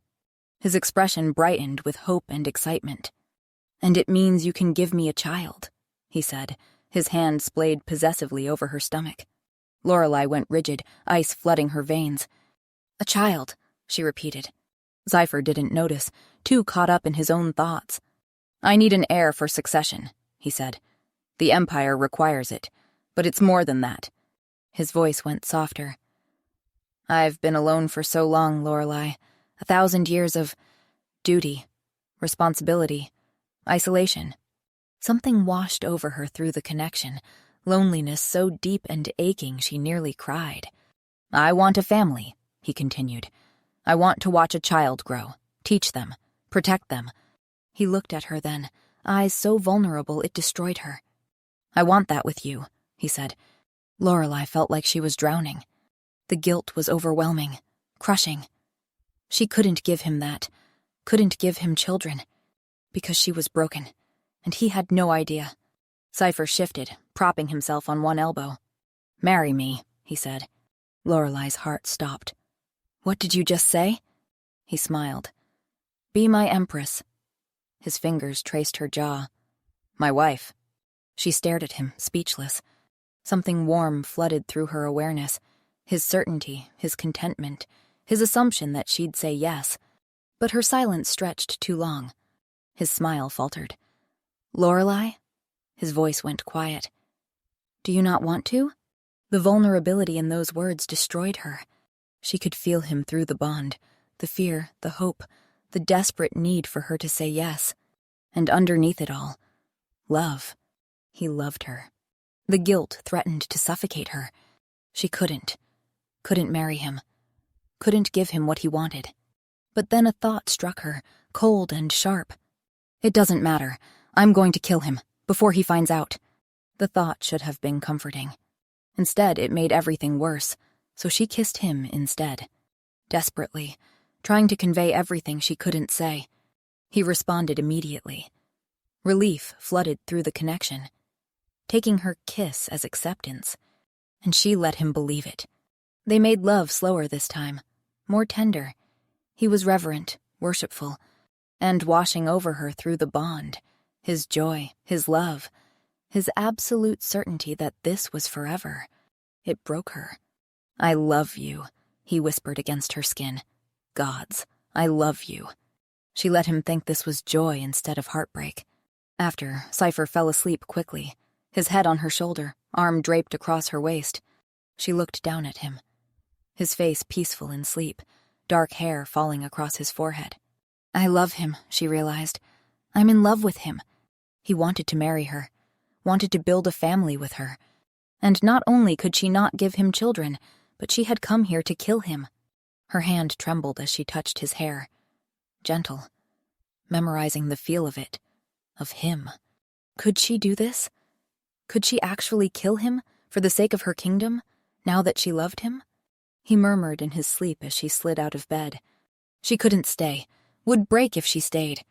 His expression brightened with hope and excitement. "And it means you can give me a child," he said, his hand splayed possessively over her stomach. Lorelei went rigid, ice flooding her veins. "A child," she repeated. Seifer didn't notice, too caught up in his own thoughts. "I need an heir for succession," he said. "The Empire requires it, but it's more than that." His voice went softer. "I've been alone for so long, Lorelei. 1,000 years of duty, responsibility, isolation." Something washed over her through the connection, loneliness so deep and aching she nearly cried. "I want a family," he continued. "I want to watch a child grow, teach them, protect them." He looked at her then, eyes so vulnerable it destroyed her. "I want that with you," he said. Lorelei felt like she was drowning. The guilt was overwhelming, crushing. She couldn't give him that, couldn't give him children, because she was broken, and he had no idea. Seifer shifted, propping himself on one elbow. "Marry me," he said. Lorelei's heart stopped. "What did you just say?" He smiled. "Be my empress." His fingers traced her jaw. "My wife." She stared at him, speechless. Something warm flooded through her awareness. His certainty, his contentment, his assumption that she'd say yes. But her silence stretched too long. His smile faltered. "Lorelei?" His voice went quiet. "Do you not want to?" The vulnerability in those words destroyed her. She could feel him through the bond, the fear, the hope, the desperate need for her to say yes. And underneath it all, love. He loved her. The guilt threatened to suffocate her. She couldn't marry him, couldn't give him what he wanted. But then a thought struck her, cold and sharp. "It doesn't matter. I'm going to kill him, before he finds out." The thought should have been comforting. Instead, it made everything worse, so she kissed him instead. Desperately, trying to convey everything she couldn't say. He responded immediately. Relief flooded through the connection, taking her kiss as acceptance, and she let him believe it. They made love slower this time, more tender. He was reverent, worshipful, and washing over her through the bond, his joy, his love, his absolute certainty that this was forever. It broke her. "I love you," he whispered against her skin. "Gods, I love you." She let him think this was joy instead of heartbreak. After, Seifer fell asleep quickly, his head on her shoulder, arm draped across her waist. She looked down at him, his face peaceful in sleep, dark hair falling across his forehead. I love him, she realized. I'm in love with him. He wanted to marry her, wanted to build a family with her. And not only could she not give him children, but she had come here to kill him. Her hand trembled as she touched his hair. Gentle, memorizing the feel of it, of him. Could she do this? Could she actually kill him for the sake of her kingdom, now that she loved him? He murmured in his sleep as she slid out of bed. She couldn't stay, would break if she stayed.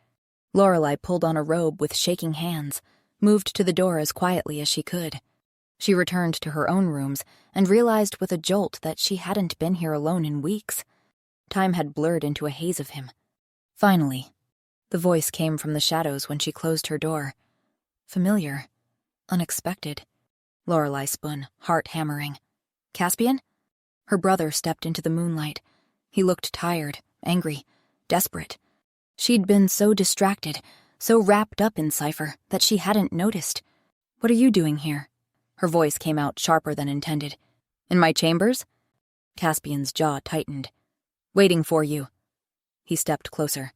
Lorelei pulled on a robe with shaking hands, moved to the door as quietly as she could. She returned to her own rooms and realized with a jolt that she hadn't been here alone in weeks. Time had blurred into a haze of him. Finally, the voice came from the shadows when she closed her door. Familiar. Unexpected. Lorelei spun, heart hammering. Caspian? Her brother stepped into the moonlight. He looked tired, angry, desperate. She'd been so distracted, so wrapped up in Seifer, that she hadn't noticed. What are you doing here? Her voice came out sharper than intended. In my chambers? Caspian's jaw tightened. Waiting for you. He stepped closer.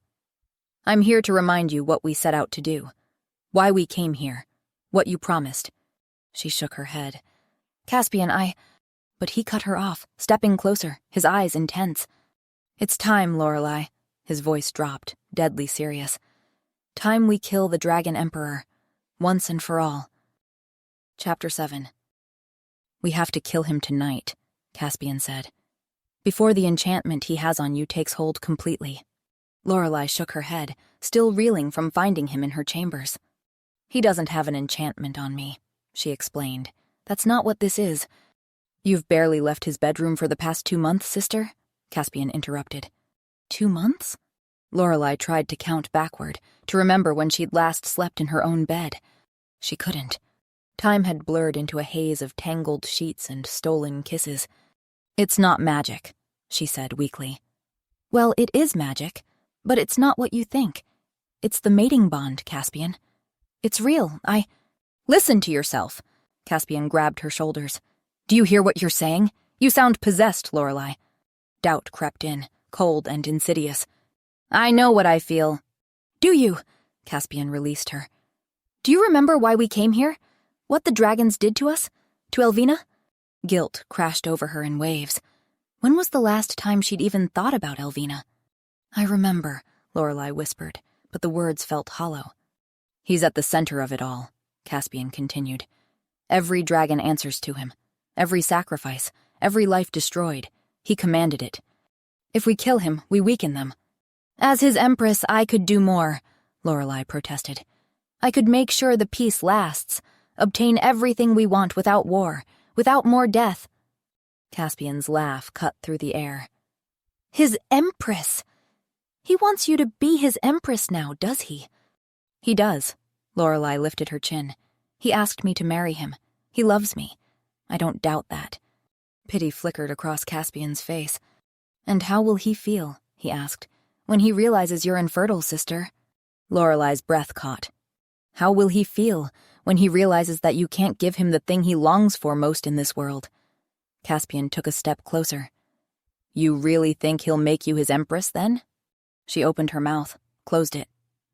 I'm here to remind you what we set out to do. Why we came here. What you promised. She shook her head. Caspian, But he cut her off, stepping closer, his eyes intense. It's time, Lorelei. His voice dropped, deadly serious. Time we kill the Dragon Emperor, once and for all. Chapter 7. We have to kill him tonight, Caspian said. Before the enchantment he has on you takes hold completely. Lorelei shook her head, still reeling from finding him in her chambers. He doesn't have an enchantment on me, she explained. That's not what this is. You've barely left his bedroom for the past 2 months, sister? Caspian interrupted. 2 months? Lorelei tried to count backward, to remember when she'd last slept in her own bed. She couldn't. Time had blurred into a haze of tangled sheets and stolen kisses. It's not magic, she said weakly. Well, it is magic, but it's not what you think. It's the mating bond, Caspian. It's real. Listen to yourself. Caspian grabbed her shoulders. Do you hear what you're saying? You sound possessed, Lorelei. Doubt crept in, cold and insidious. I know what I feel. Do you? Caspian released her. Do you remember why we came here? What the dragons did to us? To Elvina? Guilt crashed over her in waves. When was the last time she'd even thought about Elvina? I remember, Lorelei whispered, but the words felt hollow. He's at the center of it all, Caspian continued. Every dragon answers to him. Every sacrifice, every life destroyed. He commanded it. If we kill him, we weaken them. As his empress, I could do more, Lorelei protested. I could make sure the peace lasts, obtain everything we want without war, without more death. Caspian's laugh cut through the air. His empress! He wants you to be his empress now, does he? He does. Lorelei lifted her chin. He asked me to marry him. He loves me. I don't doubt that. Pity flickered across Caspian's face. And how will he feel, he asked, when he realizes you're infertile, sister? Lorelei's breath caught. How will he feel when he realizes that you can't give him the thing he longs for most in this world? Caspian took a step closer. You really think he'll make you his empress, then? She opened her mouth, closed it.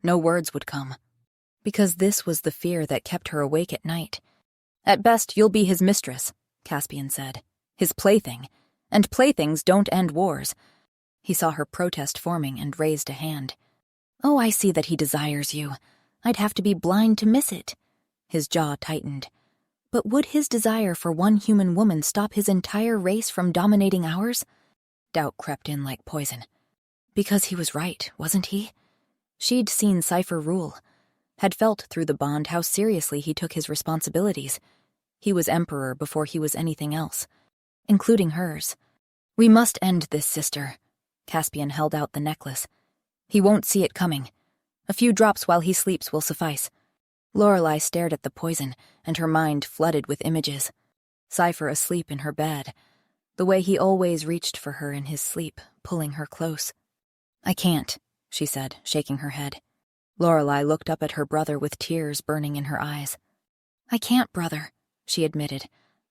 No words would come. Because this was the fear that kept her awake at night. At best, you'll be his mistress, Caspian said. His plaything. And playthings don't end wars. He saw her protest forming and raised a hand. Oh, I see that he desires you. I'd have to be blind to miss it. His jaw tightened. But would his desire for one human woman stop his entire race from dominating ours? Doubt crept in like poison. Because he was right, wasn't he? She'd seen Seifer rule, had felt through the bond how seriously he took his responsibilities. He was emperor before he was anything else, including hers. We must end this, sister. Caspian held out the necklace. He won't see it coming. A few drops while he sleeps will suffice. Lorelei stared at the poison, and her mind flooded with images. Seifer asleep in her bed, the way he always reached for her in his sleep, pulling her close. I can't, she said, shaking her head. Lorelei looked up at her brother with tears burning in her eyes. I can't, brother, she admitted.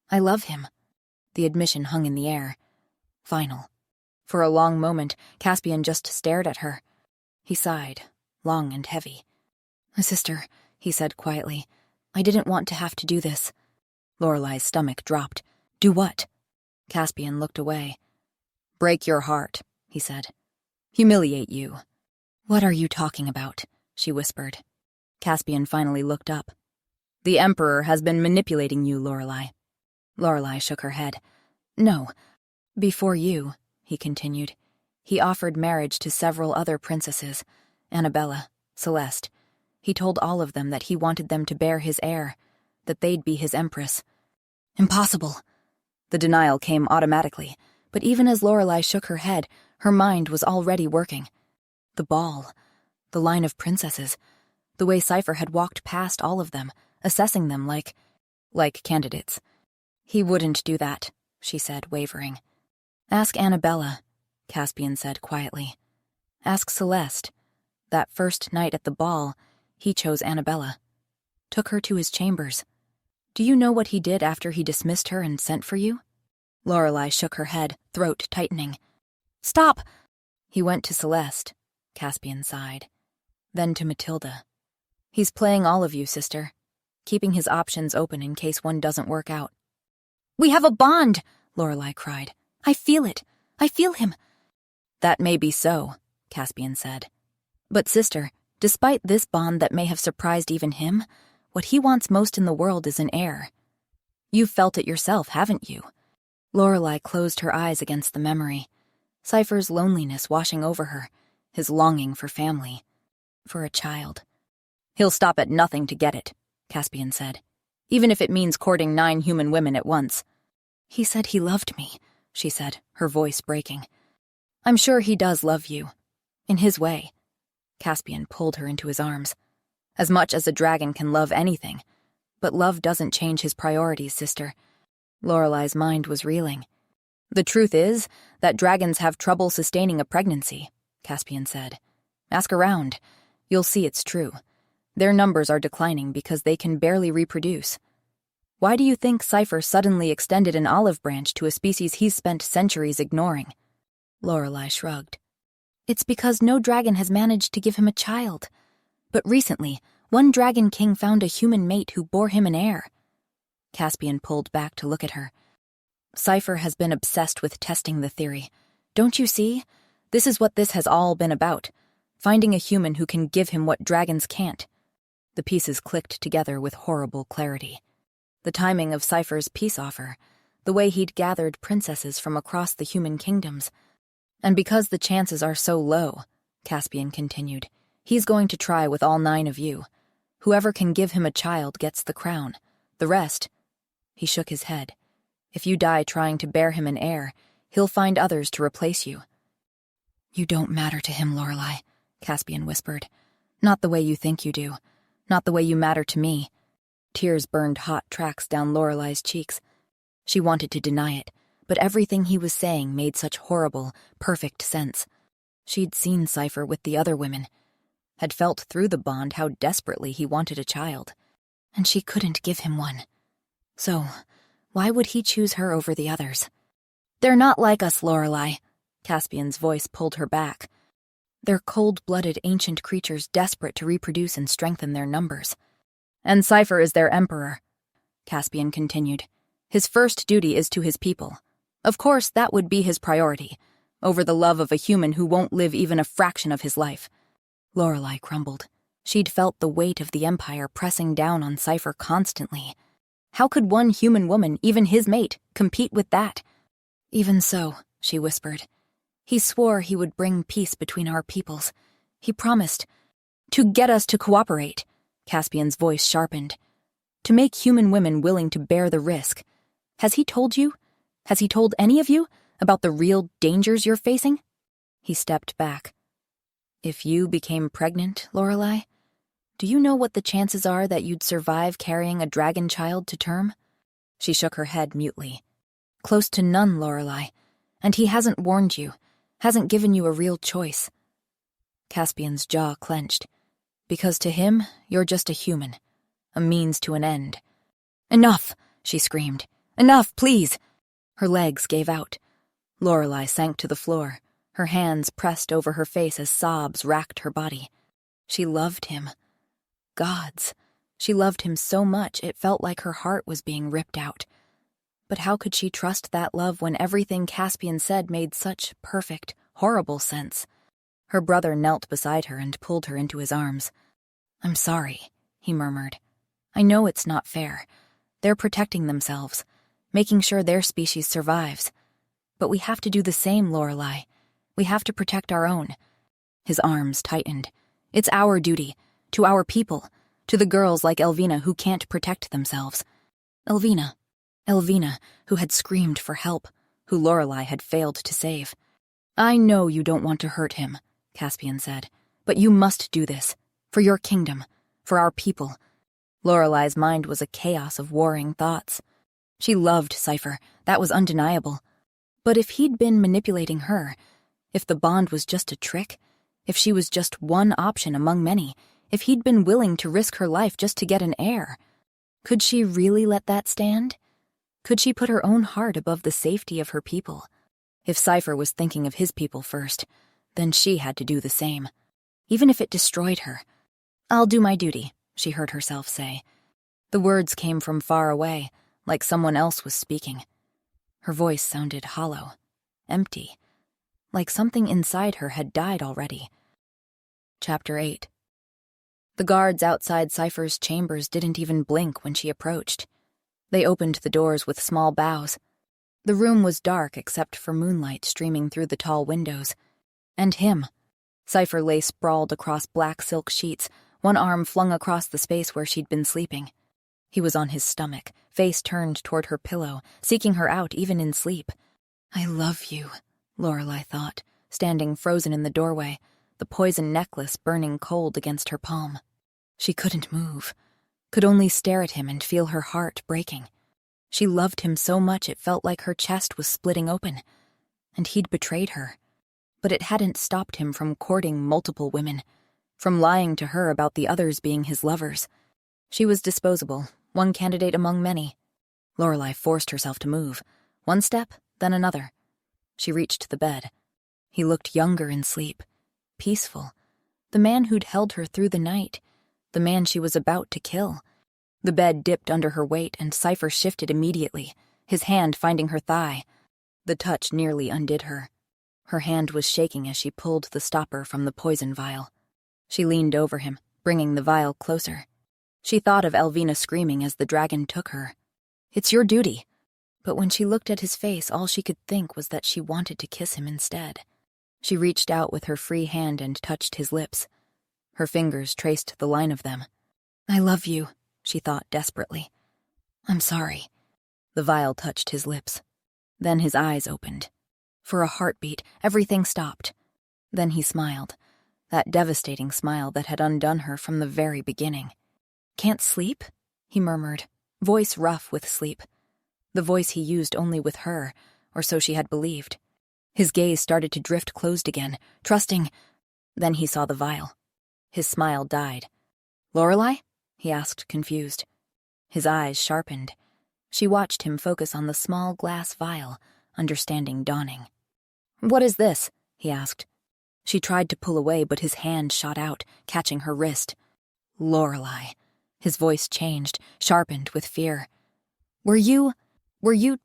I love him. The admission hung in the air. Final. For a long moment, Caspian just stared at her. He sighed, long and heavy. My sister, he said quietly, I didn't want to have to do this. Lorelei's stomach dropped. Do what? Caspian looked away. Break your heart, he said. Humiliate you. What are you talking about? She whispered. Caspian finally looked up. The Emperor has been manipulating you, Lorelei. Lorelei shook her head. No. Before you, he continued, he offered marriage to several other princesses, Annabella, Celeste. He told all of them that he wanted them to bear his heir, that they'd be his empress. Impossible. The denial came automatically, but even as Lorelei shook her head, her mind was already working. The ball, the line of princesses, the way Seifer had walked past all of them, assessing them like candidates. He wouldn't do that, she said, wavering. Ask Annabella, Caspian said quietly. Ask Celeste. That first night at the ball, he chose Annabella. Took her to his chambers. Do you know what he did after he dismissed her and sent for you? Lorelei shook her head, throat tightening. Stop! He went to Celeste, Caspian sighed. Then to Matilda. He's playing all of you, sister, keeping his options open in case one doesn't work out. We have a bond, Lorelei cried. I feel it. I feel him. That may be so, Caspian said. But sister, despite this bond that may have surprised even him, what he wants most in the world is an heir. You've felt it yourself, haven't you? Lorelei closed her eyes against the memory. Seifer's loneliness washing over her, his longing for family, for a child. He'll stop at nothing to get it, Caspian said, even if it means courting 9 human women at once. He said he loved me, she said, her voice breaking. I'm sure he does love you. In his way. Caspian pulled her into his arms. As much as a dragon can love anything. But love doesn't change his priorities, sister. Lorelei's mind was reeling. The truth is that dragons have trouble sustaining a pregnancy, Caspian said. Ask around. You'll see it's true. Their numbers are declining because they can barely reproduce. Why do you think Seifer suddenly extended an olive branch to a species he's spent centuries ignoring? Lorelei shrugged. It's because no dragon has managed to give him a child. But recently, one dragon king found a human mate who bore him an heir. Caspian pulled back to look at her. Seifer has been obsessed with testing the theory. Don't you see? This is what this has all been about. Finding a human who can give him what dragons can't. The pieces clicked together with horrible clarity. The timing of Seifer's peace offer, the way he'd gathered princesses from across the human kingdoms. And because the chances are so low, Caspian continued, he's going to try with all 9 of you. Whoever can give him a child gets the crown. The rest... He shook his head. If you die trying to bear him an heir, he'll find others to replace you. You don't matter to him, Lorelei, Caspian whispered. Not the way you think you do. Not the way you matter to me. Tears burned hot tracks down Lorelei's cheeks. She wanted to deny it, but everything he was saying made such horrible, perfect sense. She'd seen Seifer with the other women, had felt through the bond how desperately he wanted a child, and she couldn't give him one. So, why would he choose her over the others? They're not like us, Lorelei. Caspian's voice pulled her back. They're cold-blooded ancient creatures desperate to reproduce and strengthen their numbers. And Seifer is their emperor, Caspian continued. His first duty is to his people. Of course, that would be his priority, over the love of a human who won't live even a fraction of his life. Lorelei crumbled. She'd felt the weight of the Empire pressing down on Seifer constantly. How could one human woman, even his mate, compete with that? Even so, she whispered. He swore he would bring peace between our peoples. He promised to get us to cooperate. Caspian's voice sharpened. To make human women willing to bear the risk. Has he told you? Has he told any of you about the real dangers you're facing? He stepped back. If you became pregnant, Lorelei, do you know what the chances are that you'd survive carrying a dragon child to term? She shook her head mutely. Close to none, Lorelei, and he hasn't warned you, hasn't given you a real choice. Caspian's jaw clenched. Because to him, you're just a human, a means to an end. Enough, she screamed. Enough, please. Her legs gave out. Lorelei sank to the floor, her hands pressed over her face as sobs racked her body. She loved him. Gods. She loved him so much it felt like her heart was being ripped out. But how could she trust that love when everything Caspian said made such perfect, horrible sense? Her brother knelt beside her and pulled her into his arms. I'm sorry, he murmured. I know it's not fair. They're protecting themselves, making sure their species survives. But we have to do the same, Lorelei. We have to protect our own. His arms tightened. It's our duty, to our people, to the girls like Elvina who can't protect themselves. Elvina, who had screamed for help, who Lorelei had failed to save. I know you don't want to hurt him, Caspian said, but you must do this, for your kingdom, for our people. Lorelei's mind was a chaos of warring thoughts. She loved Seifer, that was undeniable. But if he'd been manipulating her, if the bond was just a trick, if she was just one option among many, if he'd been willing to risk her life just to get an heir, could she really let that stand? Could she put her own heart above the safety of her people? If Seifer was thinking of his people first, then she had to do the same, even if it destroyed her. I'll do my duty, she heard herself say. The words came from far away, like someone else was speaking. Her voice sounded hollow, empty, like something inside her had died already. Chapter 8. The guards outside Seifer's chambers didn't even blink when she approached. They opened the doors with small bows. The room was dark except for moonlight streaming through the tall windows. And him. Seifer lay sprawled across black silk sheets, one arm flung across the space where she'd been sleeping. He was on his stomach, face turned toward her pillow, seeking her out even in sleep. I love you, Lorelei thought, standing frozen in the doorway, the poison necklace burning cold against her palm. She couldn't move, could only stare at him and feel her heart breaking. She loved him so much it felt like her chest was splitting open, and he'd betrayed her. But it hadn't stopped him from courting multiple women, from lying to her about the others being his lovers. She was disposable, one candidate among many. Lorelei forced herself to move, one step, then another. She reached the bed. He looked younger in sleep, peaceful. The man who'd held her through the night, the man she was about to kill. The bed dipped under her weight and Seifer shifted immediately, his hand finding her thigh. The touch nearly undid her. Her hand was shaking as she pulled the stopper from the poison vial. She leaned over him, bringing the vial closer. She thought of Elvina screaming as the dragon took her. It's your duty. But when she looked at his face, all she could think was that she wanted to kiss him instead. She reached out with her free hand and touched his lips. Her fingers traced the line of them. I love you, she thought desperately. I'm sorry. The vial touched his lips. Then his eyes opened. For a heartbeat, everything stopped. Then he smiled, that devastating smile that had undone her from the very beginning. Can't sleep? He murmured, voice rough with sleep. The voice he used only with her, or so she had believed. His gaze started to drift closed again, trusting. Then he saw the vial. His smile died. Lorelei? He asked, confused. His eyes sharpened. She watched him focus on the small glass vial, understanding dawning. What is this? He asked. She tried to pull away, but his hand shot out, catching her wrist. Lorelei. His voice changed, sharpened with fear. Were you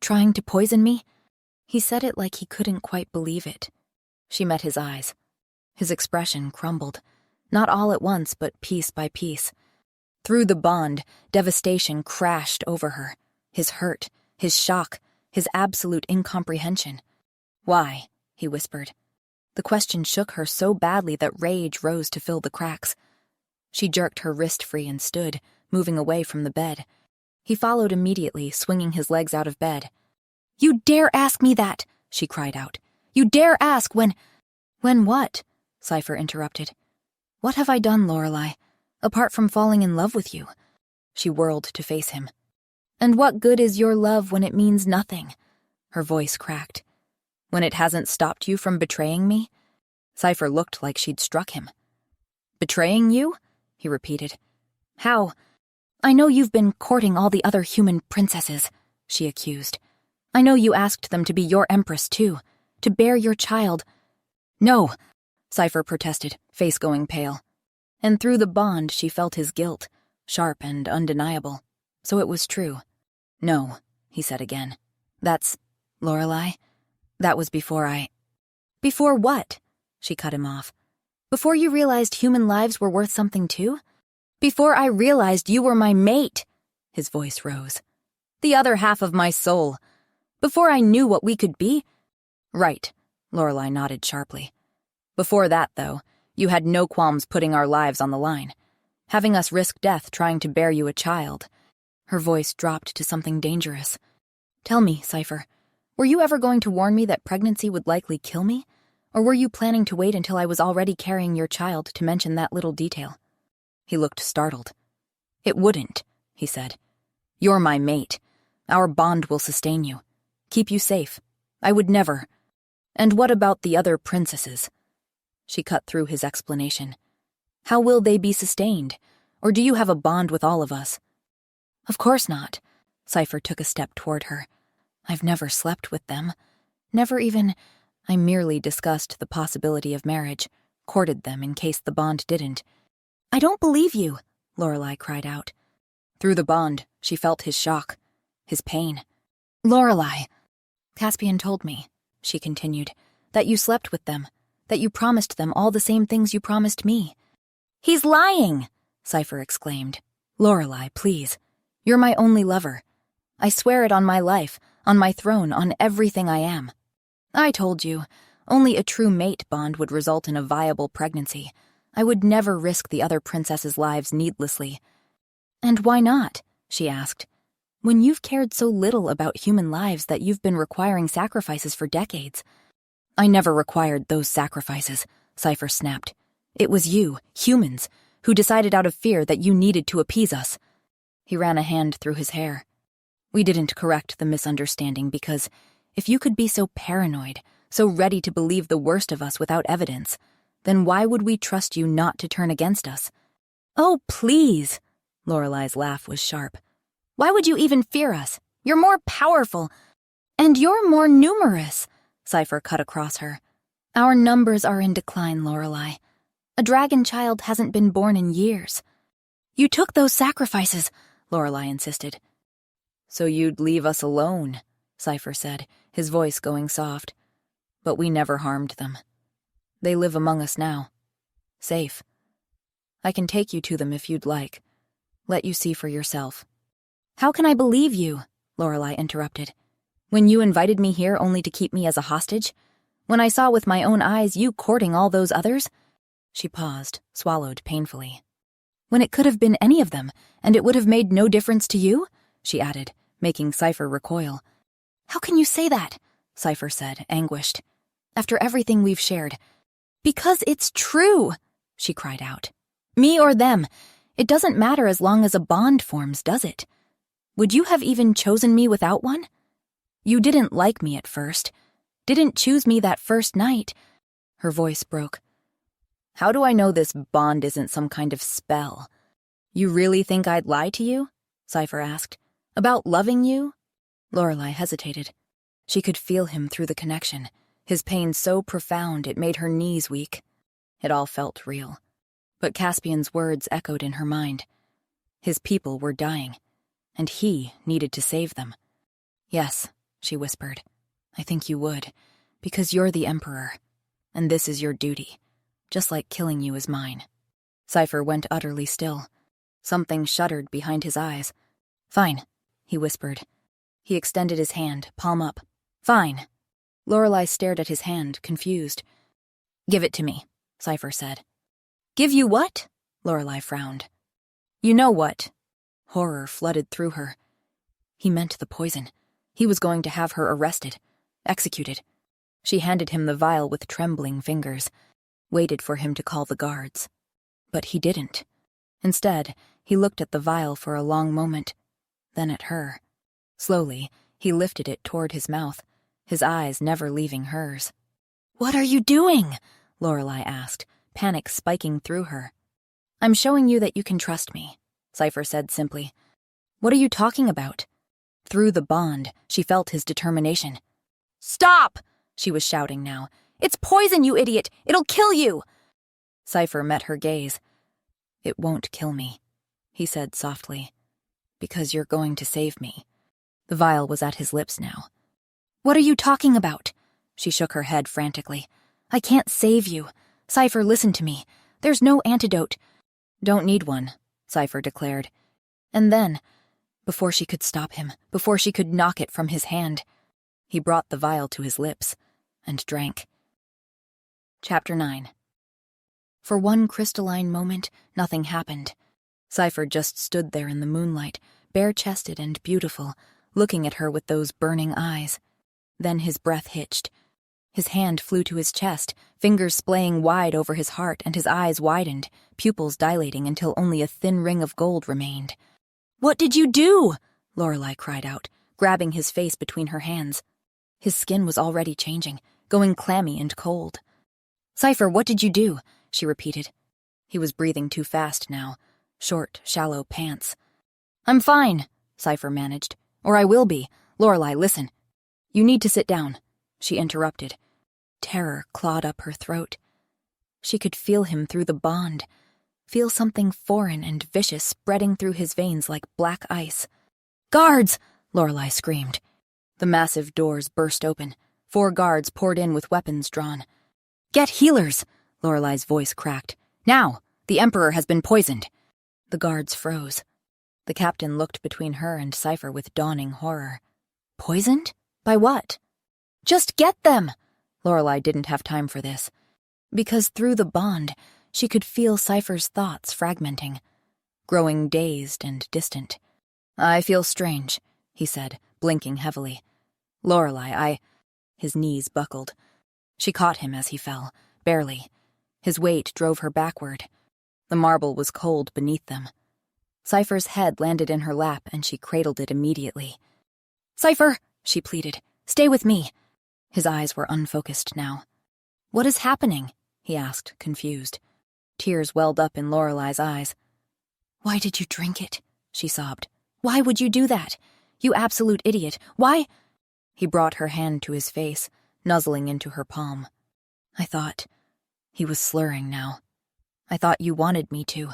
trying to poison me? He said it like he couldn't quite believe it. She met his eyes. His expression crumbled. Not all at once, but piece by piece. Through the bond, devastation crashed over her. His hurt, his shock, his absolute incomprehension. "Why?" he whispered. The question shook her so badly that rage rose to fill the cracks. She jerked her wrist free and stood, moving away from the bed. He followed immediately, swinging his legs out of bed. "You dare ask me that!" she cried out. "You dare ask when—" "When what?" Seifer interrupted. "What have I done, Lorelei, apart from falling in love with you?" She whirled to face him. "And what good is your love when it means nothing?" Her voice cracked. "When it hasn't stopped you from betraying me?" Seifer looked like she'd struck him. "Betraying you?" he repeated. "How?" "I know you've been courting all the other human princesses," she accused. "I know you asked them to be your empress too, to bear your child." "No," Seifer protested, face going pale. And through the bond she felt his guilt, sharp and undeniable. So it was true. "No," he said again. "That's... Lorelei, that was before I—" "Before what?" She cut him off. "Before you realized human lives were worth something too? Before I realized you were my mate," his voice rose. "The other half of my soul. Before I knew what we could be—" "Right," Lorelei nodded sharply. "Before that, though, you had no qualms putting our lives on the line, having us risk death trying to bear you a child." Her voice dropped to something dangerous. "Tell me, Seifer, were you ever going to warn me that pregnancy would likely kill me? Or were you planning to wait until I was already carrying your child to mention that little detail?" He looked startled. "It wouldn't," he said. "You're my mate. Our bond will sustain you, keep you safe. I would never—" "And what about the other princesses?" She cut through his explanation. "How will they be sustained? Or do you have a bond with all of us?" "Of course not." Seifer took a step toward her. "I've never slept with them. Never even— I merely discussed the possibility of marriage, courted them in case the bond didn't." "I don't believe you," Lorelei cried out. Through the bond, she felt his shock, his pain. "Lorelei, Caspian told me," she continued, "that you slept with them, that you promised them all the same things you promised me." "He's lying!" Seifer exclaimed. "Lorelei, please. You're my only lover. I swear it on my life, on my throne, on everything I am. I told you, only a true mate bond would result in a viable pregnancy. I would never risk the other princesses' lives needlessly." "And why not?" she asked. "When you've cared so little about human lives that you've been requiring sacrifices for decades." "I never required those sacrifices," Seifer snapped. "It was you, humans, who decided out of fear that you needed to appease us." He ran a hand through his hair. "We didn't correct the misunderstanding because if you could be so paranoid, so ready to believe the worst of us without evidence, then why would we trust you not to turn against us?" "Oh, please!" Lorelei's laugh was sharp. "Why would you even fear us? You're more powerful. And you're more numerous," Seifer cut across her. "Our numbers are in decline, Lorelei. A dragon child hasn't been born in years." "You took those sacrifices," Lorelei insisted. "So you'd leave us alone," Seifer said, his voice going soft. "But we never harmed them. They live among us now. Safe. I can take you to them if you'd like. Let you see for yourself." "How can I believe you?" Lorelei interrupted. "When you invited me here only to keep me as a hostage? When I saw with my own eyes you courting all those others?" She paused, swallowed painfully. "When it could have been any of them, and it would have made no difference to you?" she added, making Seifer recoil. "How can you say that?" Seifer said, anguished. "After everything we've shared." "Because it's true!" she cried out. "Me or them, it doesn't matter as long as a bond forms, does it? Would you have even chosen me without one? You didn't like me at first. Didn't choose me that first night." Her voice broke. "How do I know this bond isn't some kind of spell? You really think I'd lie to you?" Seifer asked. "About loving you?" Lorelei hesitated. She could feel him through the connection, his pain so profound it made her knees weak. It all felt real. But Caspian's words echoed in her mind. His people were dying, and he needed to save them. "Yes," she whispered. "I think you would, because you're the Emperor, and this is your duty, just like killing you is mine." Seifer went utterly still. Something shuddered behind his eyes. "Fine," he whispered. He extended his hand, palm up. "Fine." Lorelei stared at his hand, confused. "Give it to me," Seifer said. "Give you what?" Lorelei frowned. "You know what." Horror flooded through her. He meant the poison. He was going to have her arrested, executed. She handed him the vial with trembling fingers, waited for him to call the guards. But he didn't. Instead, he looked at the vial for a long moment, then at her. Slowly, he lifted it toward his mouth, his eyes never leaving hers. "What are you doing?" Lorelei asked, panic spiking through her. "I'm showing you that you can trust me," Seifer said simply. "What are you talking about?" Through the bond, she felt his determination. "Stop!" she was shouting now. "It's poison, you idiot! It'll kill you!" Seifer met her gaze. "It won't kill me," he said softly, "because you're going to save me." The vial was at his lips now. "What are you talking about?" She shook her head frantically. "I can't save you. Seifer, listen to me. There's no antidote." "Don't need one," Seifer declared. And then, before she could stop him, before she could knock it from his hand, he brought the vial to his lips and drank. Chapter 9. For one crystalline moment, nothing happened. Seifer just stood there in the moonlight, bare-chested and beautiful, looking at her with those burning eyes. Then his breath hitched. His hand flew to his chest, fingers splaying wide over his heart, and his eyes widened, pupils dilating until only a thin ring of gold remained. "What did you do?" Lorelei cried out, grabbing his face between her hands. His skin was already changing, going clammy and cold. "Seifer, what did you do?" she repeated. He was breathing too fast now, short, shallow pants. "I'm fine," Seifer managed. "Or I will be. Lorelei, listen." "You need to sit down," she interrupted. Terror clawed up her throat. She could feel him through the bond, feel something foreign and vicious spreading through his veins like black ice. "Guards!" Lorelei screamed. The massive doors burst open. 4 guards poured in with weapons drawn. "Get healers!" Lorelei's voice cracked. "Now! The Emperor has been poisoned!" The guards froze. The captain looked between her and Seifer with dawning horror. "Poisoned? By what?" "Just get them!" Lorelei didn't have time for this. Because through the bond, she could feel Seifer's thoughts fragmenting, growing dazed and distant. "I feel strange," he said, blinking heavily. "Lorelei, His knees buckled. She caught him as he fell, barely. His weight drove her backward. The marble was cold beneath them. Seifer's head landed in her lap, and she cradled it immediately. "Seifer," she pleaded, "stay with me." His eyes were unfocused now. "What is happening?" he asked, confused. Tears welled up in Lorelei's eyes. "Why did you drink it?" she sobbed. "Why would you do that? You absolute idiot. Why?" He brought her hand to his face, nuzzling into her palm. "I thought—" He was slurring now. "I thought you wanted me to."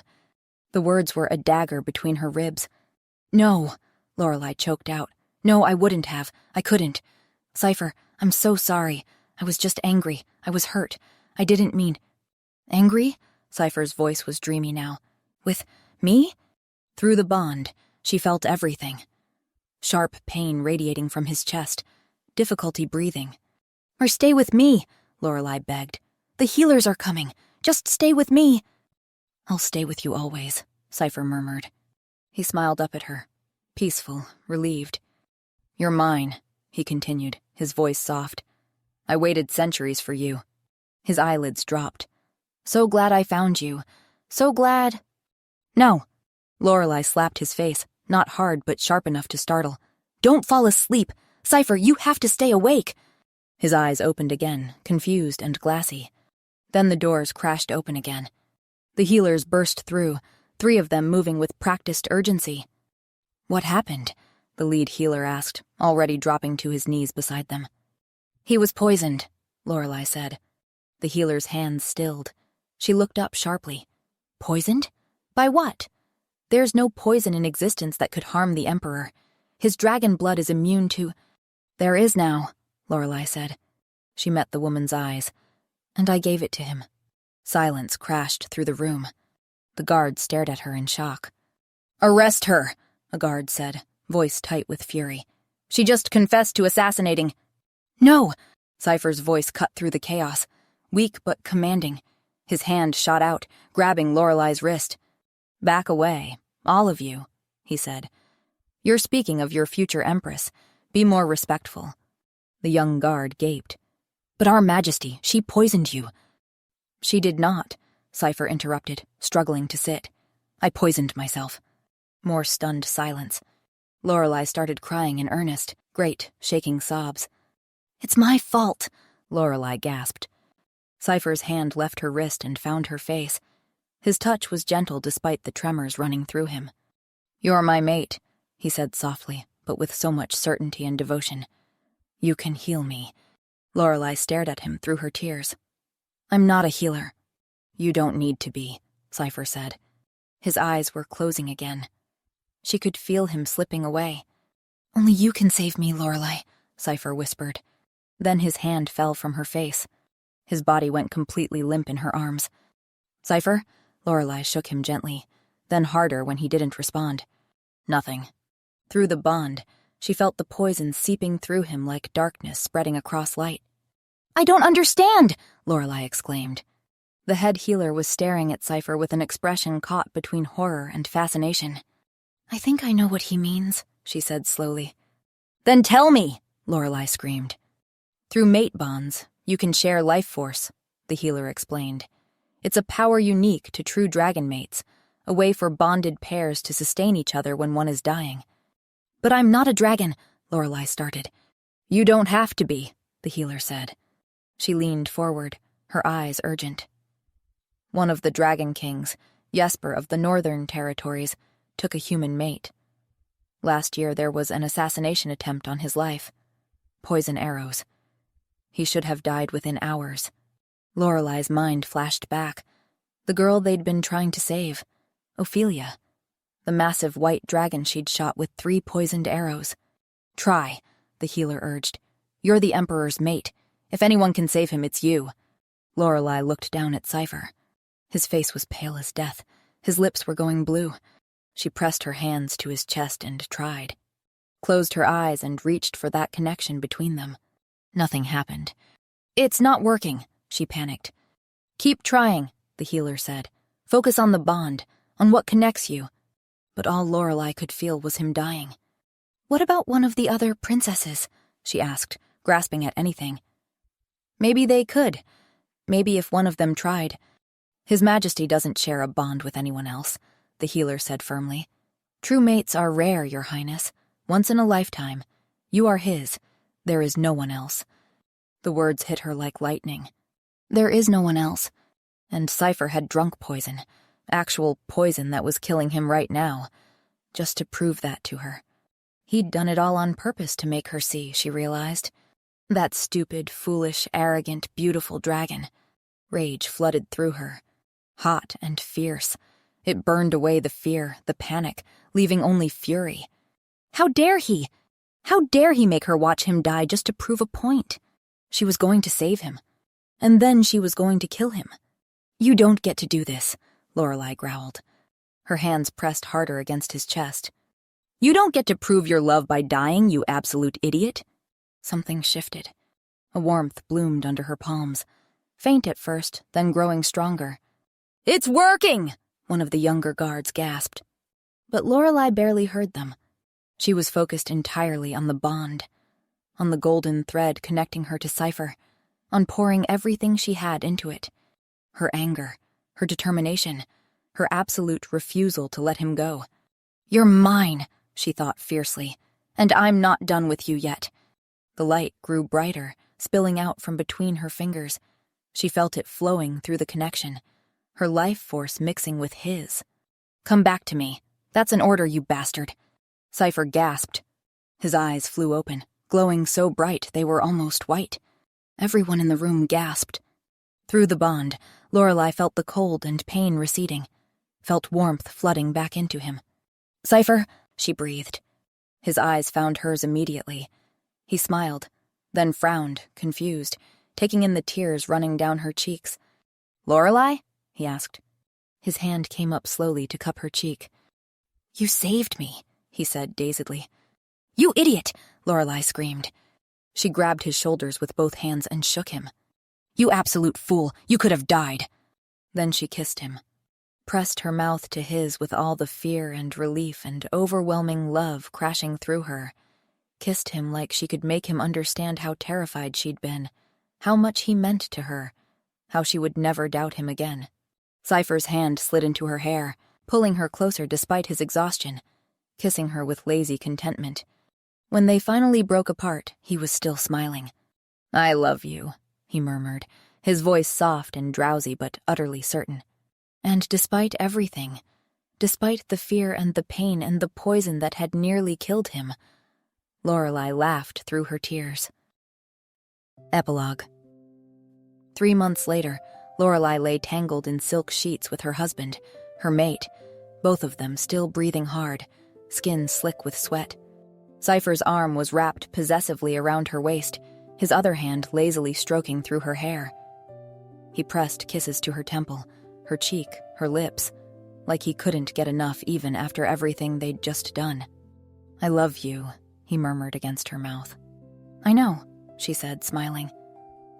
The words were a dagger between her ribs. "No," Lorelei choked out. "No, I wouldn't have. I couldn't. Seifer, I'm so sorry. I was just angry. I was hurt. I didn't mean—" "Angry?" Seifer's voice was dreamy now. "With me?" Through the bond, she felt everything. Sharp pain radiating from his chest, difficulty breathing. "Or stay with me," Lorelei begged. "The healers are coming. Just stay with me." "I'll stay with you always," Seifer murmured. He smiled up at her, peaceful, relieved. "You're mine," he continued, his voice soft. "I waited centuries for you." His eyelids dropped. "So glad I found you. So glad—" "No." Lorelei slapped his face, not hard but sharp enough to startle. "Don't fall asleep. Seifer, you have to stay awake." His eyes opened again, confused and glassy. Then the doors crashed open again. The healers burst through, 3 of them moving with practiced urgency. "What happened?" the lead healer asked, already dropping to his knees beside them. "He was poisoned," Lorelei said. The healer's hands stilled. She looked up sharply. "Poisoned? By what?" "There's no poison in existence that could harm the Emperor. His dragon blood is immune to—" "There is now," Lorelei said. She met the woman's eyes. "And I gave it to him." Silence crashed through the room. The guards stared at her in shock. "Arrest her," a guard said, voice tight with fury. "She just confessed to assassinating—" "No!" Seifer's voice cut through the chaos, weak but commanding. His hand shot out, grabbing Lorelei's wrist. "Back away, all of you," he said. "You're speaking of your future empress. Be more respectful." The young guard gaped. "But Our Majesty, she poisoned you." "She did not," Seifer interrupted, struggling to sit. "I poisoned myself." More stunned silence. Lorelei started crying in earnest, great, shaking sobs. "It's my fault," Lorelei gasped. Seifer's hand left her wrist and found her face. His touch was gentle despite the tremors running through him. "You're my mate," he said softly, but with so much certainty and devotion. "You can heal me." Lorelei stared at him through her tears. "I'm not a healer." "You don't need to be," Seifer said. His eyes were closing again. She could feel him slipping away. "Only you can save me, Lorelei," Seifer whispered. Then his hand fell from her face. His body went completely limp in her arms. "Seifer?" Lorelei shook him gently, then harder when he didn't respond. "Nothing." Through the bond, she felt the poison seeping through him like darkness spreading across light. "I don't understand!" Lorelei exclaimed. The head healer was staring at Seifer with an expression caught between horror and fascination. "I think I know what he means," she said slowly. "Then tell me!" Lorelei screamed. "Through mate bonds, you can share life force," the healer explained. "It's a power unique to true dragon mates, a way for bonded pairs to sustain each other when one is dying." "But I'm not a dragon," Lorelei started. "You don't have to be," the healer said. She leaned forward, her eyes urgent. "One of the dragon kings, Jesper of the Northern Territories, took a human mate. Last year there was an assassination attempt on his life. Poison arrows. He should have died within hours." Lorelei's mind flashed back. The girl they'd been trying to save. Ophelia. The massive white dragon she'd shot with 3 poisoned arrows. "Try," the healer urged. "You're the Emperor's mate. If anyone can save him, it's you." Lorelei looked down at Seifer. His face was pale as death. His lips were going blue. She pressed her hands to his chest and tried. Closed her eyes and reached for that connection between them. Nothing happened. "It's not working," she panicked. "Keep trying," the healer said. "Focus on the bond, on what connects you." But all Lorelei could feel was him dying. "What about one of the other princesses?" she asked, grasping at anything. "Maybe they could. Maybe if one of them tried. His Majesty doesn't share a bond with anyone else," the healer said firmly. "True mates are rare, Your Highness. Once in a lifetime. You are his. There is no one else." The words hit her like lightning. There is no one else. And Seifer had drunk poison. Actual poison that was killing him right now. Just to prove that to her. He'd done it all on purpose to make her see, she realized. That stupid, foolish, arrogant, beautiful dragon. Rage flooded through her. Hot and fierce. It burned away the fear, the panic, leaving only fury. How dare he? How dare he make her watch him die just to prove a point? She was going to save him. And then she was going to kill him. "You don't get to do this," Lorelei growled. Her hands pressed harder against his chest. "You don't get to prove your love by dying, you absolute idiot." Something shifted. A warmth bloomed under her palms. Faint at first, then growing stronger. "It's working!" one of the younger guards gasped. But Lorelei barely heard them. She was focused entirely on the bond. On the golden thread connecting her to Seifer. On pouring everything she had into it. Her anger, her determination, her absolute refusal to let him go. "You're mine," she thought fiercely, "and I'm not done with you yet." The light grew brighter, spilling out from between her fingers. She felt it flowing through the connection, her life force mixing with his. "Come back to me. That's an order, you bastard." Seifer gasped. His eyes flew open, glowing so bright they were almost white. Everyone in the room gasped. Through the bond, Lorelei felt the cold and pain receding, felt warmth flooding back into him. "Seifer," she breathed. His eyes found hers immediately. He smiled, then frowned, confused, taking in the tears running down her cheeks. "Lorelei?" he asked. His hand came up slowly to cup her cheek. You saved me, he said dazedly. You idiot, Lorelei screamed. She grabbed his shoulders with both hands and shook him. You absolute fool, you could have died. Then she kissed him, pressed her mouth to his with all the fear and relief and overwhelming love crashing through her, kissed him like she could make him understand how terrified she'd been, how much he meant to her, how she would never doubt him again. Seifer's hand slid into her hair, pulling her closer despite his exhaustion, kissing her with lazy contentment. When they finally broke apart, he was still smiling. I love you, he murmured, his voice soft and drowsy but utterly certain. And despite everything, despite the fear and the pain and the poison that had nearly killed him, Lorelei laughed through her tears. Epilogue. 3 months later, Lorelei lay tangled in silk sheets with her husband, her mate, both of them still breathing hard, skin slick with sweat. Seifer's arm was wrapped possessively around her waist, his other hand lazily stroking through her hair. He pressed kisses to her temple, her cheek, her lips, like he couldn't get enough even after everything they'd just done. I love you, he murmured against her mouth. I know, she said, smiling.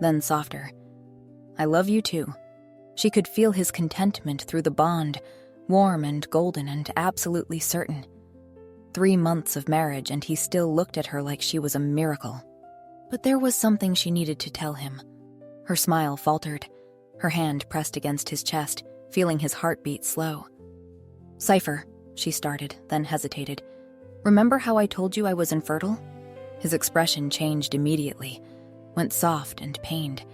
Then softer. I love you too. She could feel his contentment through the bond, warm and golden and absolutely certain. 3 months of marriage and he still looked at her like she was a miracle. But there was something she needed to tell him. Her smile faltered, her hand pressed against his chest, feeling his heartbeat slow. Seifer, she started, then hesitated. Remember how I told you I was infertile? His expression changed immediately, went soft and pained.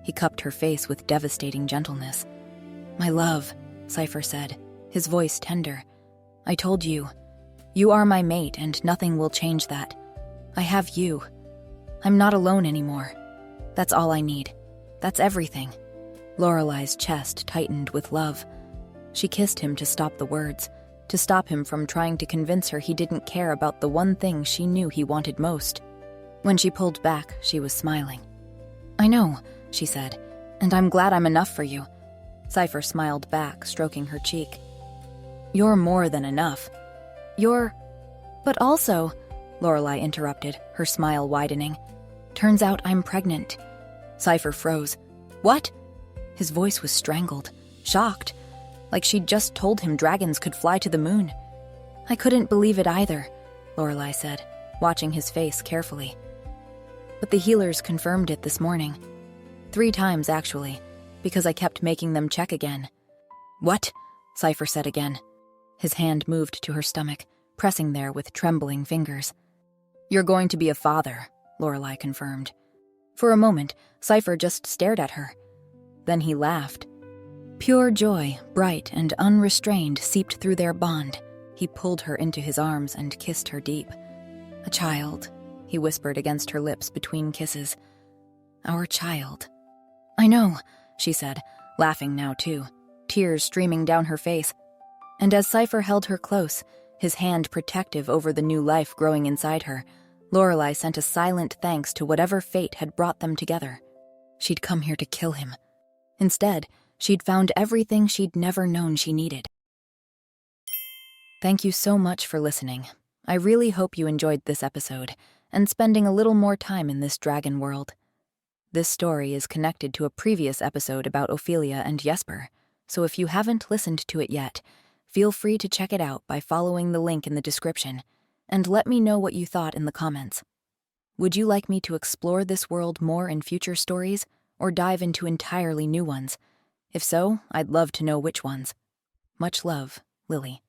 He cupped her face with devastating gentleness. My love, Seifer said, his voice tender. I told you. You are my mate and nothing will change that. I have you. I'm not alone anymore. That's all I need. That's everything. Lorelei's chest tightened with love. She kissed him to stop the words, to stop him from trying to convince her he didn't care about the one thing she knew he wanted most. When she pulled back, she was smiling. I know, she said, and I'm glad I'm enough for you. Seifer smiled back, stroking her cheek. You're more than enough. But also, Lorelei interrupted, her smile widening. Turns out I'm pregnant. Seifer froze. What? His voice was strangled, shocked, like she'd just told him dragons could fly to the moon. I couldn't believe it either, Lorelei said, watching his face carefully. But the healers confirmed it this morning. 3 times, actually, because I kept making them check again. What? Seifer said again. His hand moved to her stomach, pressing there with trembling fingers. You're going to be a father, Lorelei confirmed. For a moment, Seifer just stared at her. Then he laughed. Pure joy, bright and unrestrained, seeped through their bond. He pulled her into his arms and kissed her deep. A child, he whispered against her lips between kisses. Our child. I know, she said, laughing now too, tears streaming down her face. And as Seifer held her close, his hand protective over the new life growing inside her, Lorelei sent a silent thanks to whatever fate had brought them together. She'd come here to kill him. Instead, she'd found everything she'd never known she needed. Thank you so much for listening. I really hope you enjoyed this episode and spending a little more time in this dragon world. This story is connected to a previous episode about Ophelia and Jesper, so if you haven't listened to it yet, feel free to check it out by following the link in the description, and let me know what you thought in the comments. Would you like me to explore this world more in future stories, or dive into entirely new ones? If so, I'd love to know which ones. Much love, Lily.